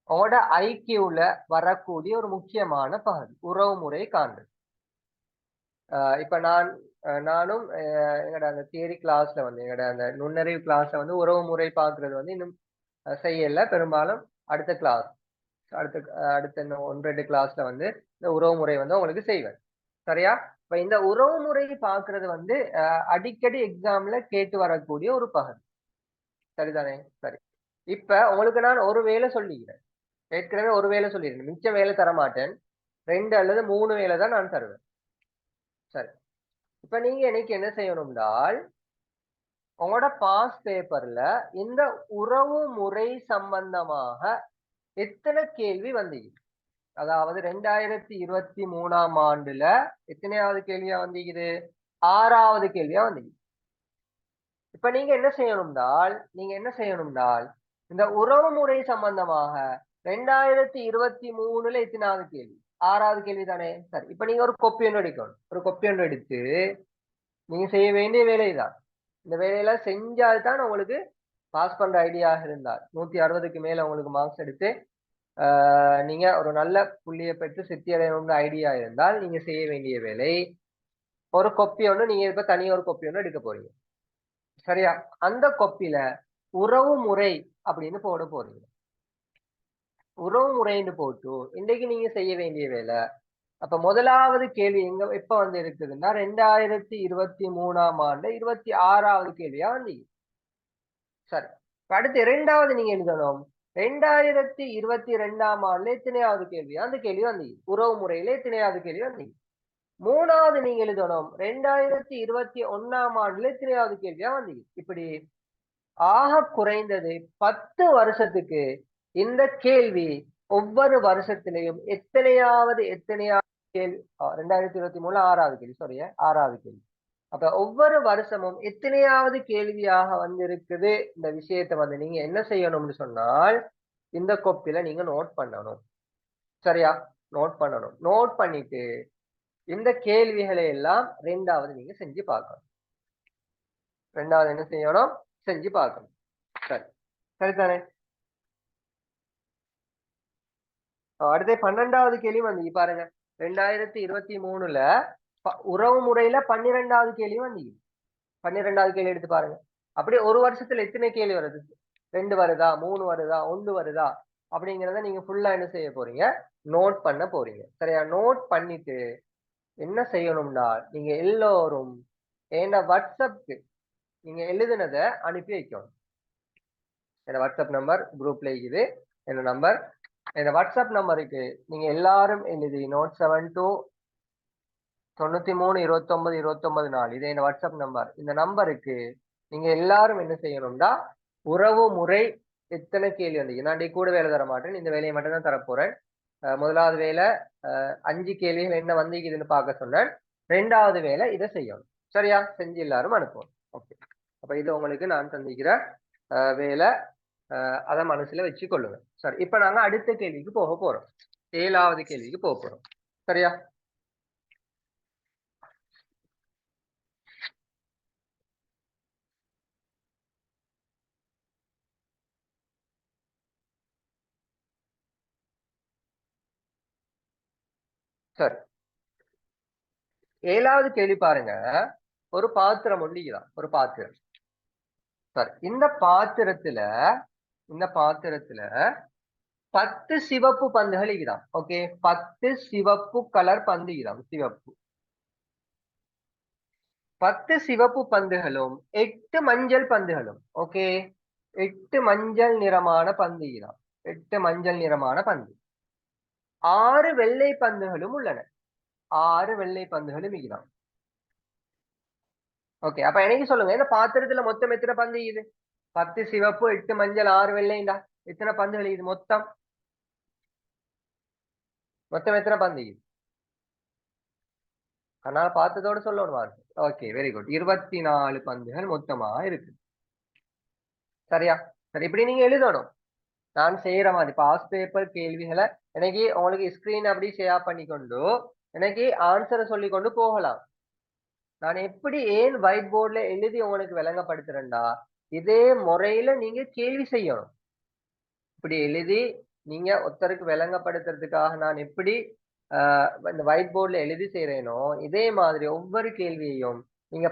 உங்களோட ஐக்கியூல வரக்கூடிய ஒரு முக்கியமான பகுதி. உறவு முறை காண்றது. இப்ப நானும் எங்கட அந்த தியரி கிளாஸ்ல வந்து எங்கட அந்த நுண்ணறிவு கிளாஸ்ல வந்து உறவு முறை பார்க்கறது வந்து இன்னும் செய்யல. பெரும்பாலும் அடுத்த கிளாஸ், அடுத்த இன்னும் 1-2 கிளாஸ்ல வந்து இந்த உறவு முறை வந்து உங்களுக்கு செய்வேன். சரியா? இப்ப இந்த உறவு முறை பார்க்கறது வந்து அடிக்கடி எக்ஸாம்ல கேட்டு வரக்கூடிய ஒரு பகுதி. சரிதானே? சரி. இப்ப உங்களுக்கு நான் ஒரு வேலை சொல்லிக்கிறேன். ஏற்கனவே ஒரு வேலை சொல்லியிருக்கேன். மிச்ச வேலை தர மாட்டேன். 2 அல்லது 3 வேலை தான் நான் தருவேன். சரி. இப்ப நீங்க எனக்கு என்ன செய்யணும்னால், உங்களோட பாஸ் பேப்பர்ல இந்த உறவு முறை சம்பந்தமாக எத்தனை கேள்வி வந்தீங்க? அதாவது 2023ஆம் ஆண்டுல எத்தனையாவது கேள்வியா வந்தீங்குது? 6வது கேள்வியா வந்தீங்க. இப்ப நீங்க என்ன செய்யணும்னால் இந்த உறவு முறை சம்பந்தமாக 2023ல எத்தனாவது கேள்வி? 6வது கேள்வி தானே? சரி, இப்ப நீங்க ஒரு கொப்பி ஒன்று எடுக்கணும். ஒரு கொப்பி ஒன்று எடுத்து நீங்க செய்ய வேண்டிய வேலைதான். இந்த வேலையெல்லாம் செஞ்சால்தான் உங்களுக்கு பாஸ் பண்ற ஐடியா இருந்தால் 160க்கு மேல உங்களுக்கு மார்க்ஸ் எடுத்து நீங்க ஒரு நல்ல புள்ளியை பெற்று சித்தி அடையணும்னு ஐடியா இருந்தால் நீங்க செய்ய வேண்டிய வேலை, ஒரு கொப்பி ஒன்று நீங்க இப்ப தனியா ஒரு கொப்பி ஒன்று எடுக்க போறீங்க. சரியா? அந்த கொப்பில உறவு முறை அப்படின்னு போட போறீங்க. உறவு முறைன்னு போட்டு இன்றைக்கு நீங்க செய்ய வேண்டிய வேலை. அப்ப முதலாவது கேள்வி எப்ப வந்து இருக்குதுன்னா 2023ஆம் ஆண்டு 26வது கேள்வியா வந்தீங்க. சரி, அடுத்து 2வது நீங்க எழுதணும். 2022ஆம் ஆண்டுல எத்தனையாவது கேள்வியா அந்த கேள்வி வந்தீங்க. உறவு முறையில எத்தனையாவது கேள்வி வந்தீங்க. 3வது நீங்க எழுதணும். 2021ஆம் ஆண்டுல எத்தனையாவது கேள்வியா வந்தீங்க. இப்படி ஆக குறைந்தது 10 வருஷத்துக்கு இந்த கேள்வி ஒவ்வொரு வருஷத்திலையும் எத்தனையாவது கேள்வி. 2023 6வது கேள்வி, சாரி, 6வது கேள்வி. அப்ப ஒவ்வொரு வருஷமும் எத்தனையாவது கேள்வியாக வந்திருக்குது. இந்த விஷயத்தை வந்து நீங்க என்ன செய்யணும்னு சொன்னால் இந்த கோப்பில நீங்க நோட் பண்ணணும். சரியா? நோட் பண்ணணும். நோட் பண்ணிட்டு இந்த கேள்விகளை எல்லாம் 2வது நீங்க செஞ்சு பார்க்கணும். 2வது என்ன செய்யணும்? செஞ்சு பார்க்கணும். சரி, சரிதானே? அடுத்து 12வது கேள்வி வந்து பாருங்க. 2023ல உறவு முறையில 12வது கேள்வி வந்தீங்க. 12வது கேள்வி எடுத்து பாருங்க. அப்படி ஒரு வருஷத்துல எத்தனை கேள்வி வருது? 2 வருதா, 3 வருதா, 1 வருதா அப்படிங்கிறத நீங்க ஃபுல்லா என்ன செய்ய போறீங்க? நோட் பண்ண போறீங்க. சரியா? நோட் பண்ணிட்டு என்ன செய்யணும்னா நீங்க எல்லோரும் என்ன வாட்ஸ்அப்க்கு நீங்க எழுதுனத அனுப்பி வைக்கணும். என்ன வாட்ஸ்அப் நம்பர் குரூப்ல இருக்குது. என்ன நம்பர் இந்த வாட்ஸ்அப் நம்பருக்கு நீங்க எல்லாரும் எழுதி நோட் 72 93 29 29 4 இது என் வாட்ஸ்அப் நம்பர். இந்த நம்பருக்கு நீங்க எல்லாரும் என்ன செய்யணும்னா உறவு முறை எத்தனை கேள்வி வந்தீங்க? நான் கூட வேலை தர மாட்டேன். இந்த வேலையை மட்டும் தான் தரப்போறேன். முதலாவது வேலை 5 கேள்விகள் என்ன வந்தீங்கன்னு பார்க்க சொன்னேன். 2வது வேலை இதை செய்யணும். சரியா? செஞ்சு எல்லாரும் அனுப்புவோம். ஓகே. அப்ப இது உங்களுக்கு நான் சந்திக்கிற வேலை. அதை மனசுல வச்சு கொள்ளுங்க. சரி, இப்ப நாங்க அடுத்த கேள்விக்கு போக போறோம். 7வது கேள்விக்கு போக போறோம். சரியா? சரி, 7வது கேள்வி பாருங்க. ஒரு பாத்திரம் ஒண்டிக்குதான். ஒரு பாத்திரம். சரி, இந்த பாத்திரத்துல 10 சிவப்பு பந்துகள் இருக்குதான். ஓகே, 10 சிவப்பு கலர் பந்து இருக்குதான். சிவப்பு 10 சிவப்பு பந்துகளும் 8 மஞ்சள் பந்துகளும். ஓகே, 8 மஞ்சள் நிறமான பந்து இருக்குதான். 8 மஞ்சள் நிறமான பந்து. 6 வெள்ளை பந்துகளும் உள்ளன. 6 வெள்ளை பந்துகளும் இருக்குதான். ஓகே, அப்ப எனக்கு சொல்லுங்க, இந்த பாத்திரத்துல மொத்தம் எத்தனை பந்து இது? 10 சிவப்பு, 8 மஞ்சள், 6 வெள்ளைண்டா எத்தனை பந்துகள் இது மொத்தம்? மொத்தம் எத்தனை பந்து இது? அதனால பார்த்ததோட சொல்லணும். Okay, very good. 24 பந்துகள் மொத்தமா இருக்கு. சரியா? சரி, இப்படி நீங்க எழுதணும். நான் செய்யற மாதிரி பாஸ் பேப்பர் கேள்விகளை எனக்கு உங்களுக்கு ஸ்கிரீன் அப்படி ஷேர் பண்ணிக்கொண்டு எனக்கு ஆன்சரை சொல்லி கொண்டு போகலாம். நான் எப்படி ஏன் ஒயிட் போர்ட்ல எழுதி உங்களுக்கு விளங்கப்படுத்துறேன்டா, இதே முறையில நீங்க கேள்வி செய்யணும். இப்படி எழுதி நீங்க ஒருத்தருக்கு விளங்கப்படுத்துறதுக்காக நான் எப்படி இந்த ஒயிட் போர்ட்ல எழுதி செய்யறேனோ இதே மாதிரி ஒவ்வொரு கேள்வியையும் நீங்க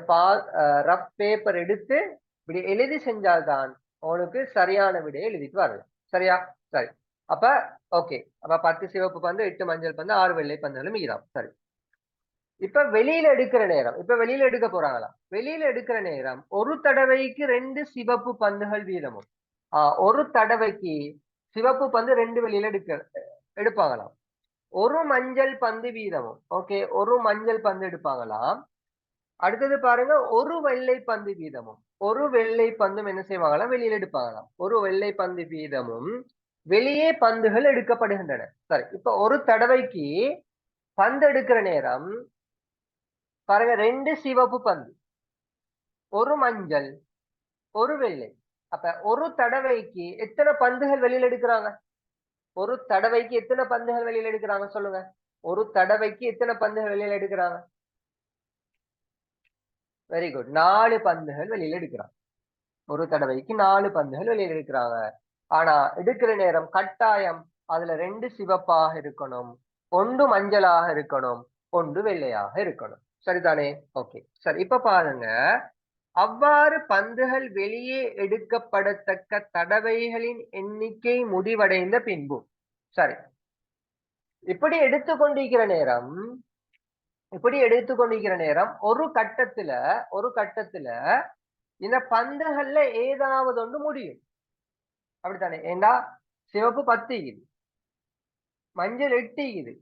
ரஃப் பேப்பர் எடுத்து இப்படி எழுதி செஞ்சால்தான் உங்களுக்கு சரியான விடையை எழுதிட்டு வரலாம். சரியா? சரி, அப்ப ஓகே. அப்ப 10 சிவப்பு பந்து, 8 மஞ்சள் பந்து, 6 வெள்ளை பந்துகளும் மீதம். சரி, இப்ப வெளியில எடுக்கிற நேரம், இப்ப வெளியில எடுக்க போறாங்களா? வெளியில எடுக்கிற நேரம் ஒரு தடவைக்கு 2 சிவப்பு பந்துகள் வீதமும். ஒரு தடவைக்கு சிவப்பு பந்து 2 வெளியில எடுப்பாங்களாம். ஒரு மஞ்சள் பந்து வீதமும். ஓகே, ஒரு மஞ்சள் பந்து எடுப்பாங்களாம். அடுத்தது பாருங்க, ஒரு வெள்ளை பந்து வீதமும். ஒரு வெள்ளை பந்தும் என்ன செய்வாங்களாம்? வெளியில எடுப்பாங்களாம். ஒரு வெள்ளை பந்து வீதமும் வெளியே பந்துகள் எடுக்கப்படுகின்றன. சரி, இப்ப ஒரு தடவைக்கு பந்து எடுக்கிற நேரம் பாருங்க, 2 சிவப்பு பந்து, ஒரு மஞ்சள், ஒரு வெள்ளை. அப்ப ஒரு தடவைக்கு எத்தனை பந்துகள் வெளியில எடுக்கிறாங்க? ஒரு தடவைக்கு எத்தனை பந்துகள் வெளியில எடுக்கிறாங்க சொல்லுங்க. ஒரு தடவைக்கு எத்தனை பந்துகள் வெளியில எடுக்கிறாங்க? வெரி குட், 4 பந்துகள் வெளியில எடுக்கிறாங்க. ஒரு தடவைக்கு 4 பந்துகள் வெளியில எடுக்கிறாங்க. ஆனா எடுக்கிற நேரம் கட்டாயம் அதுல 2 சிவப்பாக இருக்கணும், 1 மஞ்சளாக இருக்கணும், 1 வெள்ளையாக இருக்கணும். சரிதானே? ஓகே, சரி, இப்ப பாருங்க. அவ்வாறு பந்துகள் வெளியே எடுக்கப்படத்தக்க தடவைகளின் எண்ணிக்கை முடிவடைந்த பின்பு. சரி, இப்படி எடுத்துக்கொண்டிருக்கிற நேரம் ஒரு கட்டத்துல இந்த பந்துகள்ல ஏதாவது ஒன்று முடியும். அப்படித்தானே? ஏண்டா சிவப்பு 10 இருக்குது, மஞ்சள் 8 இருக்குது,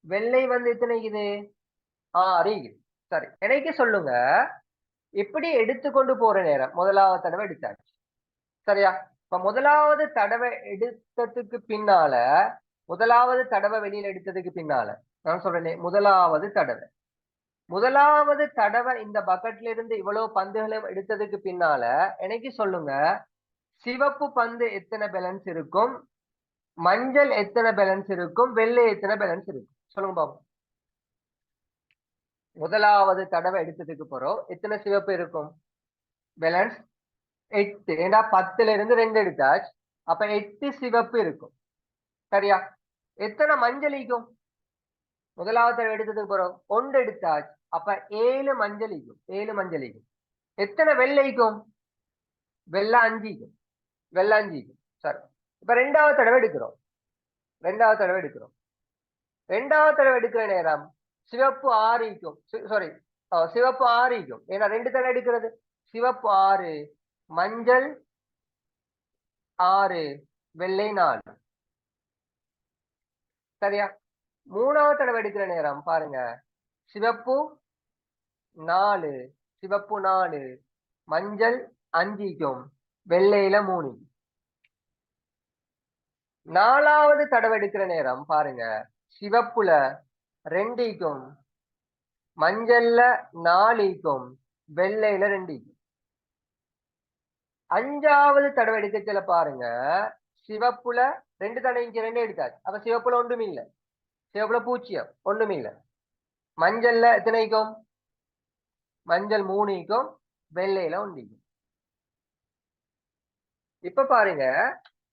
வெள்ளை வந்து எத்தனை இருக்குது? 6 இருக்குது. சரி, எனக்கு சொல்லுங்க, இப்படி எடுத்துக்கொண்டு போற நேரம் முதலாவது தடவை எடுத்தாச்சு. சரியா? இப்ப முதலாவது தடவை எடுத்ததுக்கு பின்னால, முதலாவது தடவை வெளியில எடுத்ததுக்கு பின்னால நான் சொல்றேனே, முதலாவது தடவை இந்த பக்கெட்ல இருந்து இவ்வளவு பந்துகளை எடுத்ததுக்கு பின்னால எனக்கு சொல்லுங்க, சிவப்பு பந்து எத்தனை பேலன்ஸ் இருக்கும், மஞ்சள் எத்தனை பேலன்ஸ் இருக்கும், வெள்ளை எத்தனை பேலன்ஸ் இருக்கும்? சொல்லுங்க பாப்போம். முதலாவது தடவை எடுத்ததுக்கு போறோம், எத்தனை சிவப்பு இருக்கும்? பேலன்ஸ் 8. ஏண்டா 10ல இருந்து 2 எடுத்தாச்சு. அப்ப 8 சிவப்பு இருக்கும். சரியா? எத்தனை மஞ்சள் இருக்கும்? முதலாவது தடவை எடுத்ததுக்கு பிறகு ஒன்று எடுத்தாச்சு. அப்ப 7 மஞ்சளிக்கும் 7 மஞ்சளிக்கும் எத்தனை வெள்ளைக்கும்? வெள்ளை 5க்கும் வெள்ளை 5க்கும். சரி, இப்ப ரெண்டாவது தடவை எடுக்கிறோம். ரெண்டாவது தடவை எடுக்கிறோம். ரெண்டாவது தடவை எடுக்கிற நேரம் சிவப்பு 6க்கும், சாரி சிவப்பு 6க்கும். ஏன்னா 2 தடவை எடுக்கிறது. சிவப்பு 6, மஞ்சள் 6, வெள்ளை 4. சரியா? மூணாவது தடவை எடுக்கிற நேரம் பாருங்க, சிவப்பு 4, சிவப்பு 4, மஞ்சள் 5க்கும், வெள்ளையில 3. நாலாவது தடவை எடுக்கிற நேரம் பாருங்க, சிவப்புல 2க்கும், மஞ்சள்ல 4க்கும், வெள்ளையில 2க்கும். அஞ்சாவது தடவை எடுக்கச்சல பாருங்க, சிவப்புல 2 தடவை 2 எடுத்தாச்சு. அப்ப சிவப்புல ஒன்றும் இல்லை, சிவப்புல 0 ஒண்ணும் இல்லை. மஞ்சள்ல எத்தனைக்கும்? மஞ்சள் 3க்கும், வெள்ளையில 1க்கும். இப்ப பாருங்க,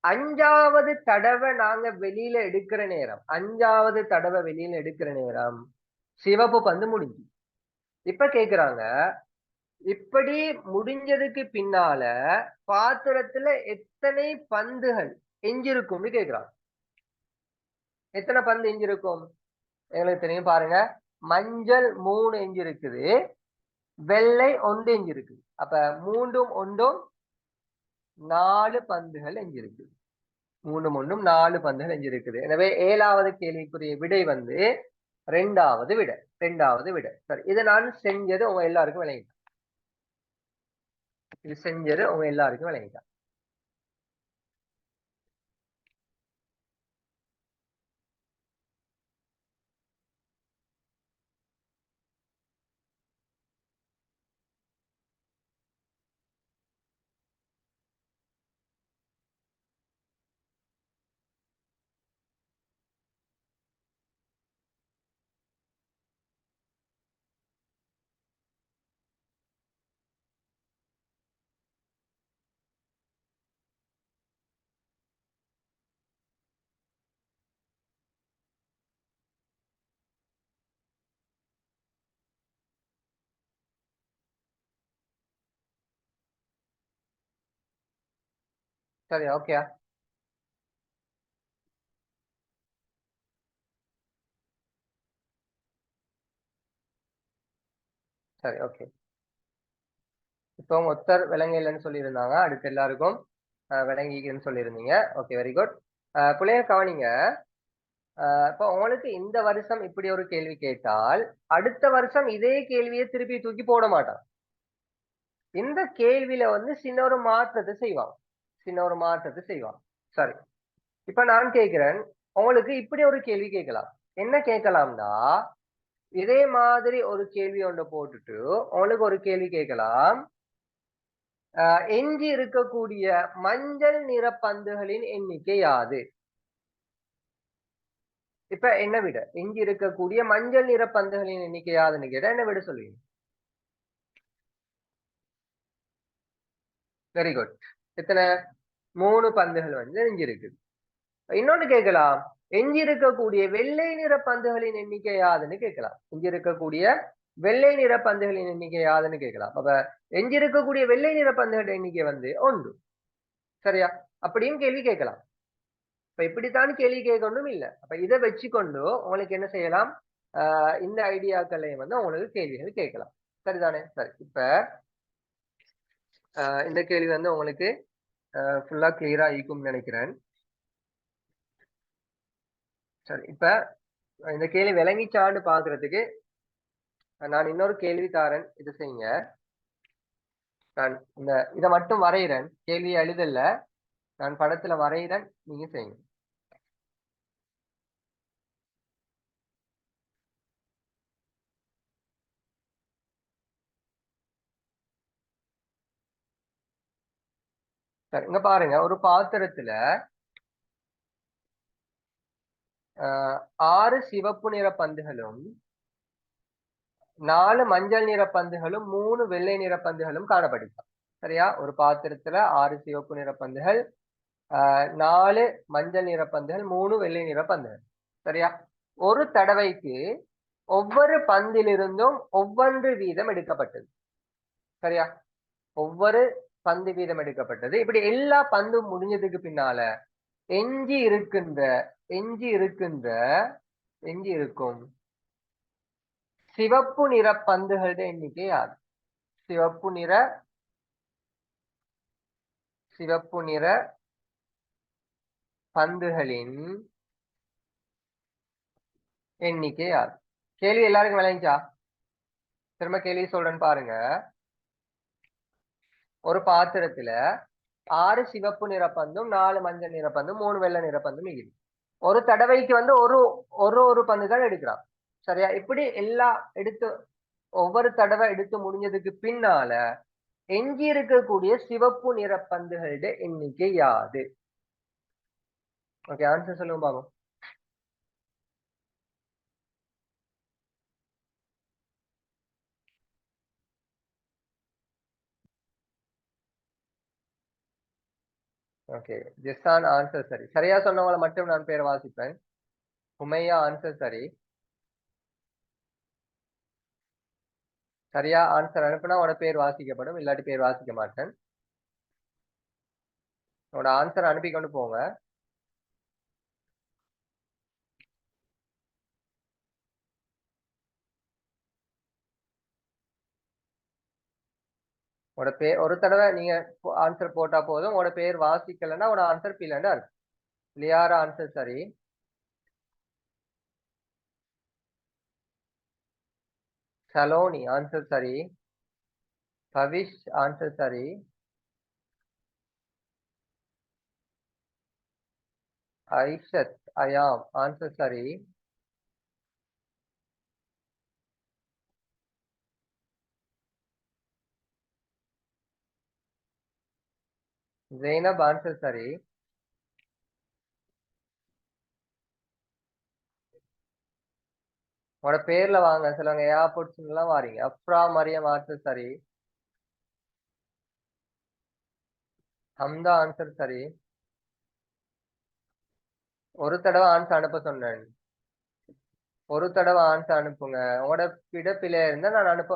அஞ்சாவது தடவை நாங்க வெளியில எடுக்கிற நேரம், அஞ்சாவது தடவை வெளியில எடுக்கிற நேரம் சிவப்பு பந்து முடிஞ்சு. இப்ப கேக்குறாங்க, இப்படி முடிஞ்சதுக்கு பின்னால பாத்திரத்துல எத்தனை பந்துகள் எஞ்சிருக்கும்னு கேக்குறாங்க. எத்தனை பந்து எஞ்சிருக்கும்? எங்களுக்கு தெரியும். பாருங்க, மஞ்சள் 3 எஞ்சிருக்குது, வெள்ளை 1 எஞ்சிருக்கு. அப்ப 3ம் 1ம் 4 பந்துகள் எஞ்சிருக்கு. 3ம் 1ம் 4 பந்துகள் எஞ்சிருக்குது. எனவே 7வது கேள்விக்குரிய விடை வந்து 2வது விடை. 2வது விடை. சரி, இதை நான் செஞ்சது உங்க எல்லாருக்கும் விளங்கிட்டேன். இது செஞ்சது உங்க எல்லாருக்கும் விளங்கிட்டேன். சரி, ஓகே. சரி, ஓகே. இப்போ உங்க ஒருத்தர் விளங்கலைன்னு சொல்லியிருந்தாங்க, அடுத்து எல்லாருக்கும் விளங்கிக்குன்னு சொல்லியிருந்தீங்க. Okay, very good. பிள்ளைய கவனிங்க. இப்போ உங்களுக்கு இந்த வருஷம் இப்படி ஒரு கேள்வி கேட்டால் அடுத்த வருஷம் இதே கேள்வியை திருப்பி தூக்கி போட மாட்டான். இந்த கேள்வியில வந்து சின்ன ஒரு மாற்றத்தை செய்வான், சின்ன ஒரு மாற்றத்தை செய்வான். சரி, இப்ப நான் கேட்கிறேன், உங்களுக்கு இப்படி ஒரு கேள்வி கேட்கலாம். என்ன கேட்கலாம்னா, இதே மாதிரி ஒரு கேள்வி ஒன்று போட்டுட்டு உங்களுக்கு ஒரு கேள்வி கேட்கலாம், எஞ்சி இருக்கக்கூடிய மஞ்சள் நிற பந்துகளின் எண்ணிக்கை யாது? இப்ப என்ன விட எஞ்சி இருக்கக்கூடிய மஞ்சள் நிற பந்துகளின் எண்ணிக்கை யாதுன்னு கேட்டா என்ன விட சொல்லுவீங்க? Very good. எத்தனை? 3 பந்துகள் வந்து எஞ்சி இருக்கு. இன்னொன்னு கேட்கலாம், எஞ்சி இருக்கக்கூடிய வெள்ளை நிற பந்துகளின் எண்ணிக்கை யாதுன்னு கேட்கலாம். எஞ்சி இருக்கக்கூடிய வெள்ளை நிற பந்துகளின் எண்ணிக்கை யாதுன்னு கேட்கலாம். அப்ப எஞ்சி இருக்கக்கூடிய வெள்ளை நிற பந்துகளின் எண்ணிக்கை வந்து 1. சரியா? அப்படியும் கேள்வி கேட்கலாம். இப்ப இப்படித்தான் கேள்வி கேட்கணும் இல்ல. அப்ப இதை வச்சுக்கொண்டு உங்களுக்கு என்ன செய்யலாம், இந்த ஐடியாக்களையும் வந்து உங்களுக்கு கேள்விகள் கேட்கலாம். சரிதானே? சரி, இப்ப இந்த கேள்வி வந்து உங்களுக்கு ஃபுல்லா கிளியரா இருக்கும்னு நினைக்கிறேன். சரி, இப்ப இந்த கேள்வி விளங்கிச்சான்னு பாக்குறதுக்கு நான் இன்னொரு கேள்வி தாரேன், இது செய்யுங்க. நான் இதை மட்டும் வரைகிறேன், கேள்வியை எழுதல, நான் படத்துல வரைகிறேன், நீங்க செய்யுங்க. சரி, இங்க பாருங்க, ஒரு பாத்திரத்துல 6 சிவப்பு நிற பந்துகளும் 4 மஞ்சள் நிற பந்துகளும் 3 வெள்ளை நிற பந்துகளும் காணப்படுகிறது. சரியா? ஒரு பாத்திரத்துல 6 சிவப்பு நிற பந்துகள், 4 மஞ்சள் நிற பந்துகள், 3 வெள்ளை நிற பந்துகள். சரியா? ஒரு தடவைக்கு ஒவ்வொரு பந்திலிருந்தும் ஒவ்வொன்று வீதம் எடுக்கப்பட்டது. சரியா? ஒவ்வொரு பந்து வீதம் எடுக்கப்பட்டது. இப்படி எல்லா பந்தும் முடிஞ்சதுக்கு பின்னால எஞ்சி இருக்கின்ற எஞ்சி இருக்கின்ற எஞ்சி இருக்கும் சிவப்பு நிற பந்துகளுடைய எண்ணிக்கை யாரு? சிவப்பு நிற சிவப்பு நிற பந்துகளின் எண்ணிக்கை யாரு? கேள்வி எல்லாருக்கும் விளைஞ்சா? திரும்ப கேள்வி சொல்றேன்னு பாருங்க. ஒரு பாத்திரத்துல 6 சிவப்பு நிற பந்தும் 4 மஞ்சள் நிற பந்தும் 3 வெள்ளை நிற பந்தும் இருக்குது. ஒரு தடவைக்கு வந்து ஒரு ஒரு ஒரு பந்து தான் எடுக்கிறான். சரியா? இப்படி எல்லா எடுத்து ஒவ்வொரு தடவை எடுத்து முடிஞ்சதுக்கு பின்னால எஞ்சி இருக்கக்கூடிய சிவப்பு நிற பந்துகளுடைய எண்ணிக்கை யாது? ஓகே, ஆன்சர் சொல்லுங்க பாபு. ஓகே, ஜிசான் ஆன்சர் சரி. சரியா சொன்னவங்களை மட்டும் நான் பேர் வாசிப்பேன். உமையா ஆன்சர் சரி. சரியா ஆன்சர் அனுப்புனா உன பேர் வாசிக்கப்படும், இல்லாட்டி பேர் வாசிக்க மாட்டேன். உன்னோட ஆன்சர் அனுப்பி கொண்டு போங்க. உன்னோட பேர் ஒரு தடவை நீங்க ஆன்சர் போட்டா போதும். உன்னோட பேர் வாசிக்கலைன்னா உன்னோட ஆன்சர் பிள்ளைன்னு அர்த்தம். லியாரா ஆன்சர் சரி. சலோனி ஆன்சர் சரி. பவிஷ் ஆன்சர் சரி. ஐஷத் அயாம் ஆன்சர் சரி. ஜெய்னப் ஆன்சர் சரி. உங்களோட பேர்ல வாங்க, சிலவங்க ஏர்போர்ட்ஸ் எல்லாம் வாரீங்க. அப்ரா மரியம் ஆன்சர் சரி. ஹம்தா ஆன்சர் சரி. ஒரு தடவை ஆன்சர் அனுப்ப சொன்னேன். ஒரு தடவை ஆன்சர் அனுப்புங்க. உங்களோட பிழையா இருந்தா நான்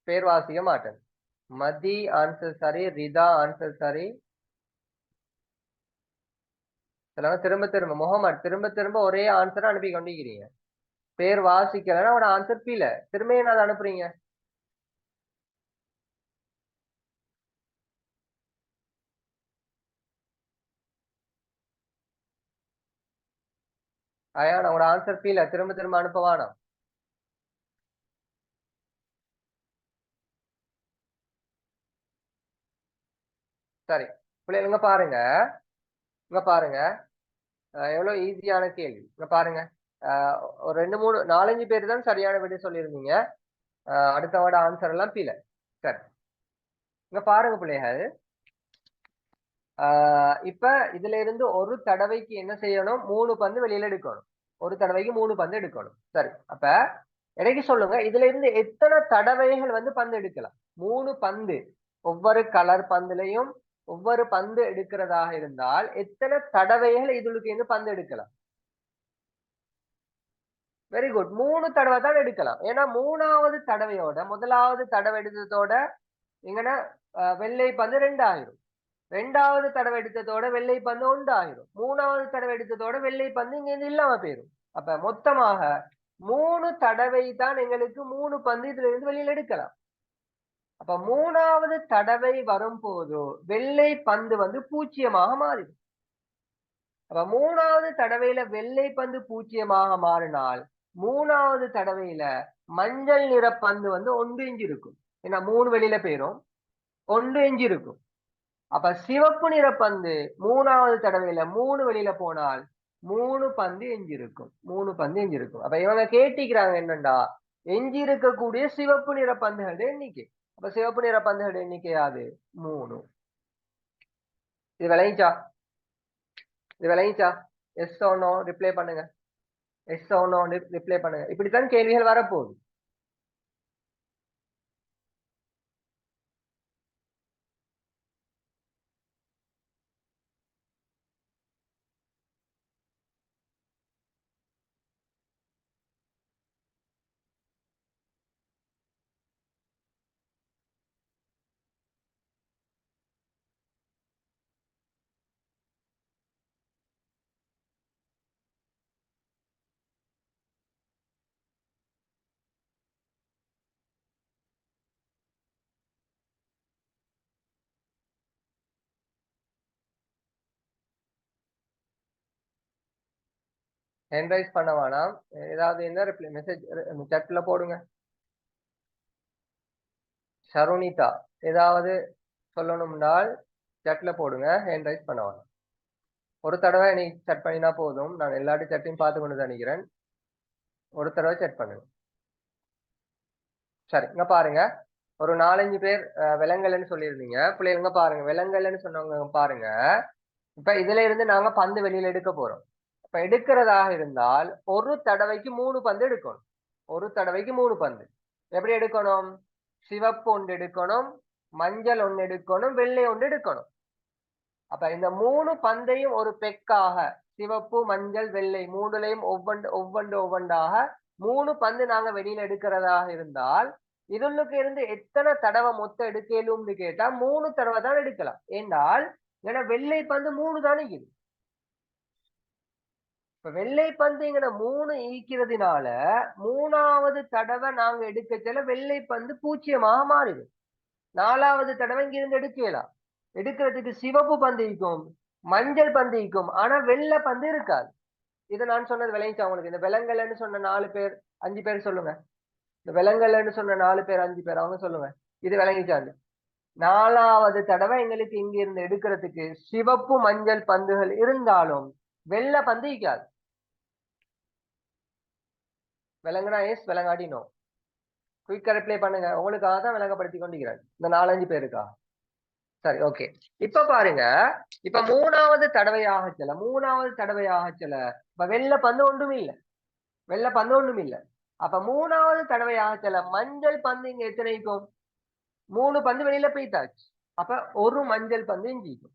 பேர் வாசிக்க மாட்டேன். மதி ஆன்சர் சரி. ரிதா ஆன்சர் சரி. சிலவங்க திரும்ப திரும்ப முகமது திரும்ப திரும்ப ஒரே ஆன்சர் அனுப்பி கொண்டிருக்கிறீங்க. பேர் வாசிக்கலன்னா அவனோட ஆன்சர் பீல திரும்ப என்ன அனுப்புறீங்க? அயான் அவனோட ஆன்சர் பீல திரும்ப திரும்ப அனுப்ப வேணாம். சரி பிள்ளைங்க, இங்க பாருங்க. இங்க பாருங்க, எவ்வளவு ஈஸியான கேள்வி. இங்க பாருங்க. ஒரு 2 3 4 5 பேர் தான் சரியான விடை சொல்லியிருந்தீங்க. அடுத்தவோட ஆன்சர் எல்லாம் பீல. சரி, இங்க பாருங்க பிள்ளைகள். இப்ப இதுல இருந்து ஒரு தடவைக்கு என்ன செய்யணும்? 3 பந்து வெளியில எடுக்கணும். ஒரு தடவைக்கு 3 பந்து எடுக்கணும். சரி, அப்ப எனக்கு சொல்லுங்க, இதுல இருந்து எத்தனை தடவைகள் வந்து பந்து எடுக்கலாம்? 3 பந்து, ஒவ்வொரு கலர் பந்துலையும் ஒவ்வொரு பந்து எடுக்கிறதாக இருந்தால் எத்தனை தடவைகள் இதுக்கு இருந்து பந்து எடுக்கலாம்? வெரி குட், 3 தடவை தான் எடுக்கலாம். ஏன்னா 3வது தடவையோட முதலாவது தடவை எடுத்ததோட எங்கன்னா வெள்ளை பந்து 2 ஆயிரும். 2வது தடவை எடுத்ததோட வெள்ளை பந்து 1 ஆயிரும். 3வது தடவை எடுத்ததோட வெள்ளை பந்து இங்க இருந்து இல்லாம போயிரும். அப்ப மொத்தமாக 3 தடவை தான் எங்களுக்கு 3 பந்து இதுல இருந்து வெளியில எடுக்கலாம். அப்ப 3வது தடவை வரும்போது வெள்ளை பந்து வந்து பூஜ்ஜியமாக மாறிடும். அப்ப 3வது தடவையில வெள்ளை பந்து பூஜ்ஜியமாக மாறினால் 3வது தடவையில மஞ்சள் நிற பந்து வந்து 1 இன்ச்சு இருக்கும். ஏன்னா 3 வெளியில போயிரும், 1 இன்ச்சு இருக்கும். அப்ப சிவப்பு நிற பந்து 3வது தடவையில 3 வெளியில போனால் 3 பந்து எஞ்சி இருக்கும். 3 பந்து எஞ்சி இருக்கும். அப்ப இவங்க கேட்டிக்கிறாங்க என்னண்டா, எஞ்சி இருக்கக்கூடிய சிவப்பு நிற பந்துகளுடைய எண்ணிக்கை. அப்ப சிவப்பு நிற பந்துகளுடைய எண்ணிக்கை யாது? 3. இது விளங்கிச்சா? இது விளங்கிச்சா? எஸ் ஓ நோ ரிப்ளை பண்ணுங்க. எஸ் ஓ நோ ரிப்ளை பண்ணுங்க. இப்படித்தான் கேள்விகள் வரப்போகுது. ஹேண்ட் ரைஸ் பண்ண வேணாம். ஏதாவது என்ன மெசேஜ் சட்ல போடுங்க. ஷருனிதா ஏதாவது சொல்லணும்னால் சட்ல போடுங்க. ஹேண்ட் ரைஸ் பண்ண வேணாம். ஒரு தடவை நீ செட் பண்ணினா போதும். நான் எல்லாட்டி சட்டையும் பார்த்து கொண்டு தான் நினைக்கிறேன். ஒரு தடவை செட் பண்ணுங்க. சரி, இங்க பாருங்க. ஒரு 4-5 பேர் விலங்கல்னு சொல்லியிருந்தீங்க. பிள்ளைங்க பாருங்க, விலங்கல்னு சொன்னவங்க பாருங்க. இப்ப இதுல இருந்து நாங்க பந்து வெளியில எடுக்க போறோம். இப்ப எடுக்கிறதாக இருந்தால் ஒரு தடவைக்கு 3 பந்து எடுக்கணும். ஒரு தடவைக்கு 3 பந்து. எப்படி எடுக்கணும்? சிவப்பு ஒன்று எடுக்கணும், மஞ்சள் ஒன்று எடுக்கணும், வெள்ளை ஒன்று எடுக்கணும். அப்ப இந்த 3 பந்தையும் ஒரு பெக்காக சிவப்பு, மஞ்சள், வெள்ளை மூணுலையும் ஒவ்வொன்றாக 3 பந்து நாங்க வெளியில எடுக்கிறதாக இருந்தால் இதுள்ளுக்கு இருந்து எத்தனை தடவை மொத்தம் எடுக்கலும்னு கேட்டா 3 தடவை தான் எடுக்கலாம். ஏனால் ஏன்னா வெள்ளை பந்து 3 தானே இது. இப்ப வெள்ளை பந்துங்கிற 3 ஈக்கிறதுனால 3வது தடவை நாங்க எடுக்கச்சல வெள்ளை பந்து 0 மாறிடும். 4வது தடவை இங்கிருந்து எடுக்கலாம். எடுக்கிறதுக்கு சிவப்பு பந்து இருக்கும், மஞ்சள் பந்து இருக்கும், ஆனா வெள்ளை பந்து இருக்காது. இதை நான் சொன்னது விளைஞ்சா உங்களுக்கு? இந்த விலங்கல்னு சொன்ன 4 பேர் 5 பேர் சொல்லுங்க. இந்த விலங்கல்னு சொன்ன 4 பேர் 5 பேர் அவங்க சொல்லுங்க. இது விளங்கிச்சாண்டு 4வது தடவை எங்களுக்கு இங்க இருந்து எடுக்கிறதுக்கு சிவப்பு மஞ்சள் பந்துகள் இருந்தாலும் வெள்ளை பந்து இருக்காது. விலங்குனா எஸ், விலங்காடி நோ. குயிக்கா ரிப்ளை பண்ணுங்க. உங்களுக்காக தான் விளங்கப்படுத்தி கொண்டிருக்கிறேன் இந்த 4-5 பேருக்கா. சரி, ஓகே. இப்ப பாருங்க, இப்ப 3வது தடவையாக செல்ல இப்ப வெள்ளை பந்து ஒன்றும் இல்லை. வெள்ளை பந்து ஒன்றும் இல்லை. அப்ப 3வது தடவையாக செல்ல மஞ்சள் பந்து இங்க எத்தனைக்கும்? 3 பந்து வெளியில போயிட்டாச்சு. அப்ப ஒரு மஞ்சள் பந்து இஞ்சிக்கும்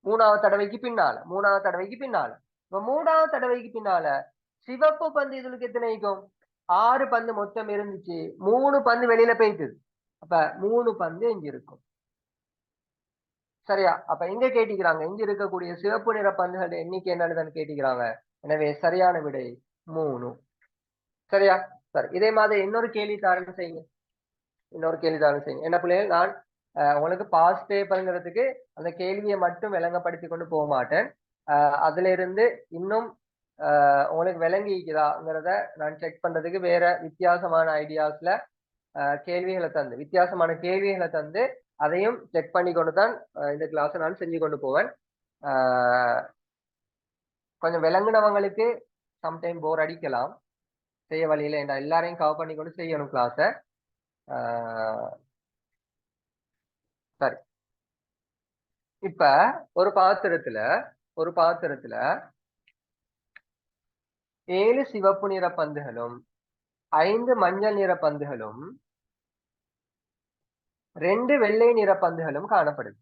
3வது தடவைக்கு பின்னால. இப்ப 3வது தடவைக்கு பின்னால சிவப்பு பந்து இதுக்கு எத்தனைக்கும்? 6 பந்து மொத்தம் இருந்துச்சு. 3 பந்து வெளியில போயிட்டு, அப்ப 3 பந்து இங்க இருக்கும். சரியா? அப்ப இங்க கேட்டிக்கிறாங்க, இங்க இருக்கக்கூடிய சிவப்பு நிற பந்துகள் எண்ணிக்கை என்னன்னு கேட்டிக்கிறாங்க. எனவே சரியான விடை 3. சரியா? சரி, இதே மாதிரி இன்னொரு கேள்வி தாரணம் செய்யுங்க. என்ன பிள்ளைகள், நான் உங்களுக்கு பாஸ் பேப்பர்ங்கிறதுக்கு அந்த கேள்வியை மட்டும் விளங்கப்படுத்தி கொண்டு போக மாட்டேன். அதுல இருந்து இன்னும் உங்களுக்கு விளங்கிக்குதாங்கிறத நான் செக் பண்றதுக்கு வேற வித்தியாசமான ஐடியாஸ்ல வித்தியாசமான கேள்விகளை தந்து அதையும் செக் பண்ணி கொண்டு தான் இந்த கிளாஸை நான் செஞ்சு கொண்டு போவேன். கொஞ்சம் விளங்குனவங்களுக்கு சம்டைம் போர் அடிக்கலாம், செய்ய வழியில எல்லாரையும் கவர் பண்ணி கொண்டு செய்யணும் கிளாஸை. சரி, இப்ப ஒரு பாத்திரத்துல 7 சிவப்பு நிற பந்துகளும் 5 மஞ்சள் நிற பந்துகளும் 2 வெள்ளை நிற பந்துகளும் காணப்படுது.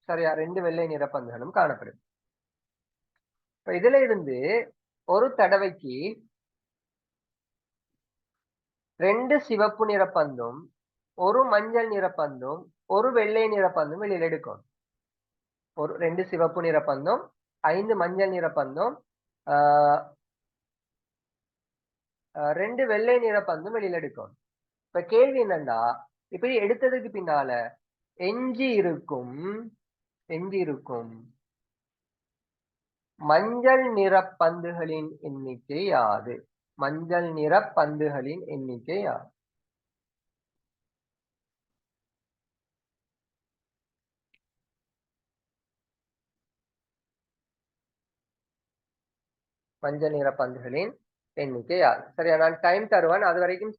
சரியா? 2 வெள்ளை நிற பந்துகளும் காணப்படுது. இப்ப இதுல இருந்து ஒரு தடவைக்கு 2 சிவப்பு நிற பந்தும் 1 மஞ்சள் நிற பந்தும் 1 வெள்ளை நிற பந்தும் வெளியில எடுக்கும். 2 சிவப்பு நிற பந்தும் 5 மஞ்சள் நிற பந்தும் 2 வெள்ளை நிற பந்தும் வெளியில எடுக்கும். இப்ப கேள்வி என்னன்னா, இப்படி எடுத்ததுக்கு பின்னால எஞ்சி இருக்கும் மஞ்சள் நிற பந்துகளின் எண்ணிக்கை யாது? மஞ்சள் நிற பந்துகளின் எண்ணிக்கை யாது? மஞ்சள் நிற பந்துகளின் எண்ணிக்கை யாது? சரியா? நான் டைம் தருவேன். அது வரைக்கும்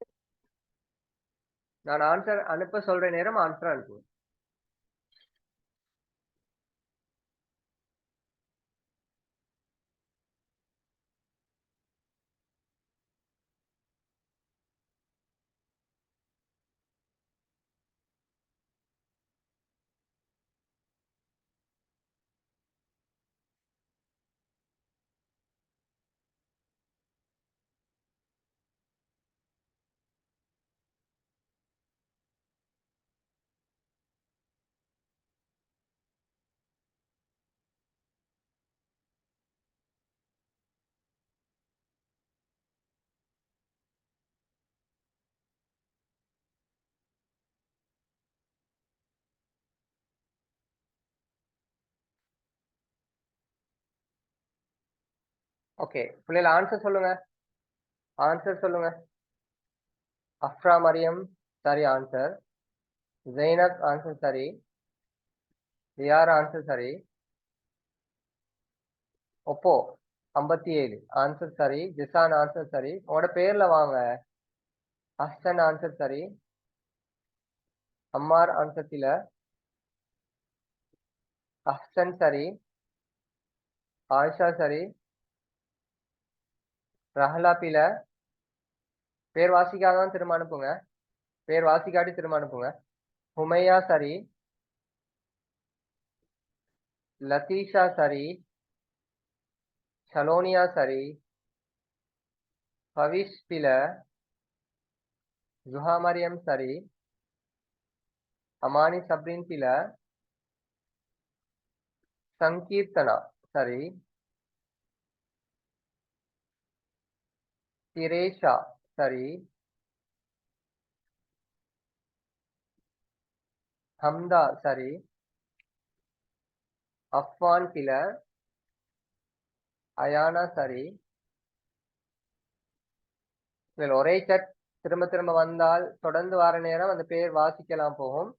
நான் ஆன்சர் அனுப்ப சொல்ற நேரம் ஆன்சர் அனுப்புவேன். ஓகே, பிள்ளைகள் ஆன்சர் சொல்லுங்க. ஆன்சர் சொல்லுங்க. அஃப்ரா மரியம் சரி ஆன்சர். ஜெய்னப் ஆன்சர் சரி. ரியார் ஆன்சர் சரி. ஒப்போ 57 ஆன்சர் சரி. ஜிசான் ஆன்சர் சரி. உங்களோட பேர்ல வாங்க. அஹ்சன் ஆன்சர் சரி. அம்மார் ஆன்சர் இல்ல. அஹ்சன் சரி. ஆயிஷா சரி. ரஹலா பில. பேர் வாசிக்காதான் திரும்ப அனுப்புங்க. பேர் வாசிக்காட்டி திரும்ப அனுப்புங்க. ஹுமையா சரி. லதீஷா சரி. ஷலோனியா சரி. பவிஷ் பில. ஜுஹா மரியம் சரி. அமானி சப்ரின் பில. சங்கீர்த்தனா சரி. திரேஷா சரி. ஹம்தா சரி. அஃப்வான் பில. அயானா சரி. இதில் ஒரே சட் திரும்ப திரும்ப வந்தால் தொடர்ந்து வார நேரம் அந்த பேர் வாசிக்கலாம் போகும்.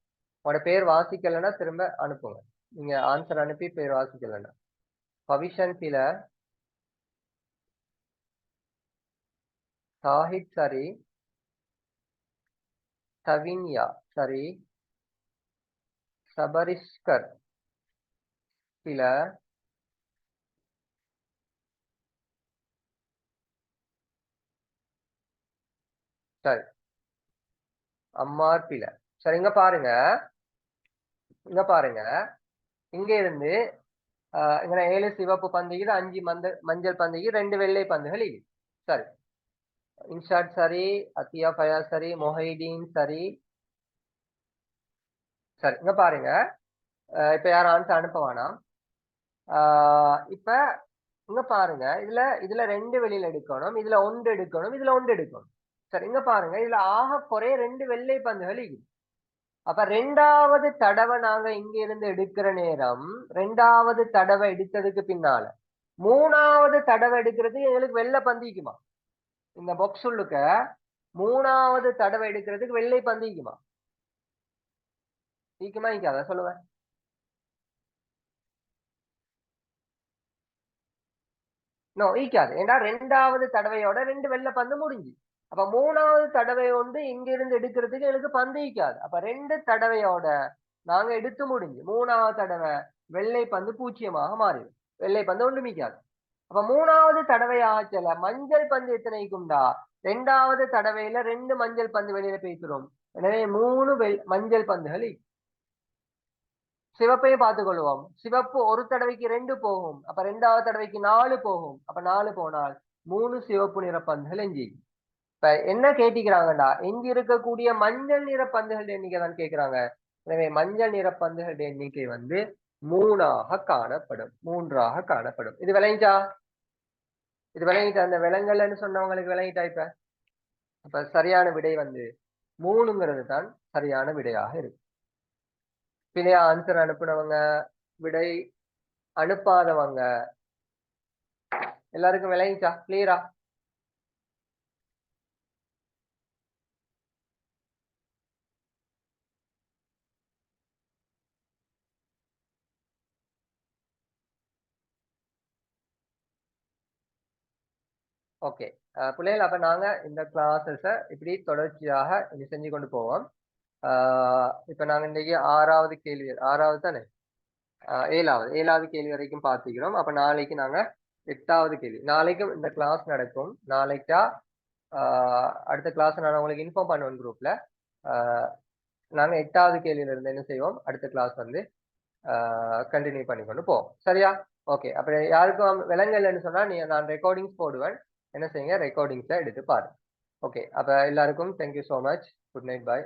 உங்களோட பேர் வாசிக்கலைன்னா திரும்ப அனுப்புங்க. நீங்க ஆன்சர் அனுப்பி பேர் வாசிக்கலைன்னா. பவிஷன் பில. சாஹித் சரி. சவின்யா சரி. சபரிஷ்கர் பில. சரி. அம்மார் பில. சரி, இங்க பாருங்க. இங்க பாருங்க. இங்க இருந்து இங்க 7 சிவப்பு பந்துகள், 5 மஞ்சள் பந்துகள், 2 வெள்ளை பந்துகள் இது. சரி. இன்ஷாட் சரி. அத்தியா ஃபயா சரி. மொஹைதீன் சரி. சரி, இங்க பாருங்க. இப்ப யாரும் ஆன்சர் அனுப்ப வேணாம். இப்ப இங்க பாருங்க. இதுல 2 வெளியில எடுக்கணும். இதுல 1 எடுக்கணும். இதுல 1 எடுக்கணும். சரி, இங்க பாருங்க. இதுல ஆக குறைய 2 வெள்ளை பந்துகள் இது. அப்ப 2வது தடவை நாங்க இங்க இருந்து எடுக்கிற நேரம், 2வது தடவை எடுத்ததுக்கு பின்னால 3வது தடவை எடுக்கிறதுக்கு எங்களுக்கு வெள்ளை பந்திக்குமா? இந்த பாக்ஸ் உள்ளுக்க 3வது தடவை எடுக்கிறதுக்கு வெள்ளை பந்திக்குமா? ஈக்குமா ஈக்காதா சொல்லுங்க. நோ, ஈக்காது. ஏன்னா 2வது தடவையோட 2 வெள்ளை பந்து முடிஞ்சு. அப்ப 3வது தடவை வந்து இங்க இருந்து எடுக்கிறதுக்கு எனக்கு பந்து ஈக்காது. அப்ப 2 தடவையோட நாங்க எடுத்து முடிஞ்சு 3வது தடவை வெள்ளை பந்து பூச்சியமாக மாறிடும். வெள்ளை பந்து ஒன்று மீக்காது. அப்ப 3வது தடவை ஆச்சல மஞ்சள் பந்து எத்தனைக்கும்டா? 2வது தடவையில 2 மஞ்சள் பந்து வெளியில பேசுறோம். எனவே 3 மஞ்சள் பந்துகள். சிவப்பையும் பார்த்துக் கொள்வோம். சிவப்பு ஒரு தடவைக்கு 2 போகும். அப்ப 2வது தடவைக்கு 4 போகும். அப்ப 4 போனால் 3 சிவப்பு நிற பந்துகள் எஞ்சி. இப்ப என்ன கேட்டிக்கிறாங்கடா, எங்க இருக்கக்கூடிய மஞ்சள் நிற பந்துகள் எண்ணிக்கை தான் கேட்கிறாங்க. எனவே மஞ்சள் நிற பந்துகள் எண்ணிக்கை வந்து 3ஆக காணப்படும். 3ஆக காணப்படும். இது விளங்கிட்டா? இது விளங்கிட்டா? அந்த விலங்கல்னு சொன்னவங்களுக்கு விளங்கிட்டா? இப்ப அப்ப சரியான விடை வந்து 3ங்கிறது தான் சரியான விடையாக இருக்கு. பிள்ளையா ஆன்சர் அனுப்புனவங்க, விடை அனுப்பாதவங்க எல்லாருக்கும் விளங்கிச்சா? கிளியரா? ஓகே. பிள்ளைகள், அப்ப நாங்க இந்த கிளாஸஸ இப்படி தொடர்ச்சியாக இது செஞ்சு கொண்டு போவோம். இப்ப நாங்க இன்னைக்கு 6வது கேள்வி, 6வது தானே? 7வது கேள்வி வரைக்கும் பார்த்துக்கிறோம். அப்ப நாளைக்கு நாங்க 8வது கேள்வி. நாளைக்கும் இந்த கிளாஸ் நடக்கும். நாளைக்கா அடுத்த கிளாஸ் நான் உங்களுக்கு இன்ஃபார்ம் பண்ணுவேன் குரூப்ல. நாங்க 8வது கேள்வியில இருந்து என்ன செய்வோம், அடுத்த கிளாஸ் வந்து கண்டினியூ பண்ணி கொண்டு போவோம். சரியா? ஓகே. அப்ப யாருக்கும் விலங்கல்னு சொன்னா நான் ரெக்கார்டிங்ஸ் போடுவேன். என்ன செய்யுங்க, ரெக்கார்டிங்ஸை எடுத்து பாருங்க. ஓகே. அப்ப எல்லாருக்கும் thank you so much. Good night. பாய்.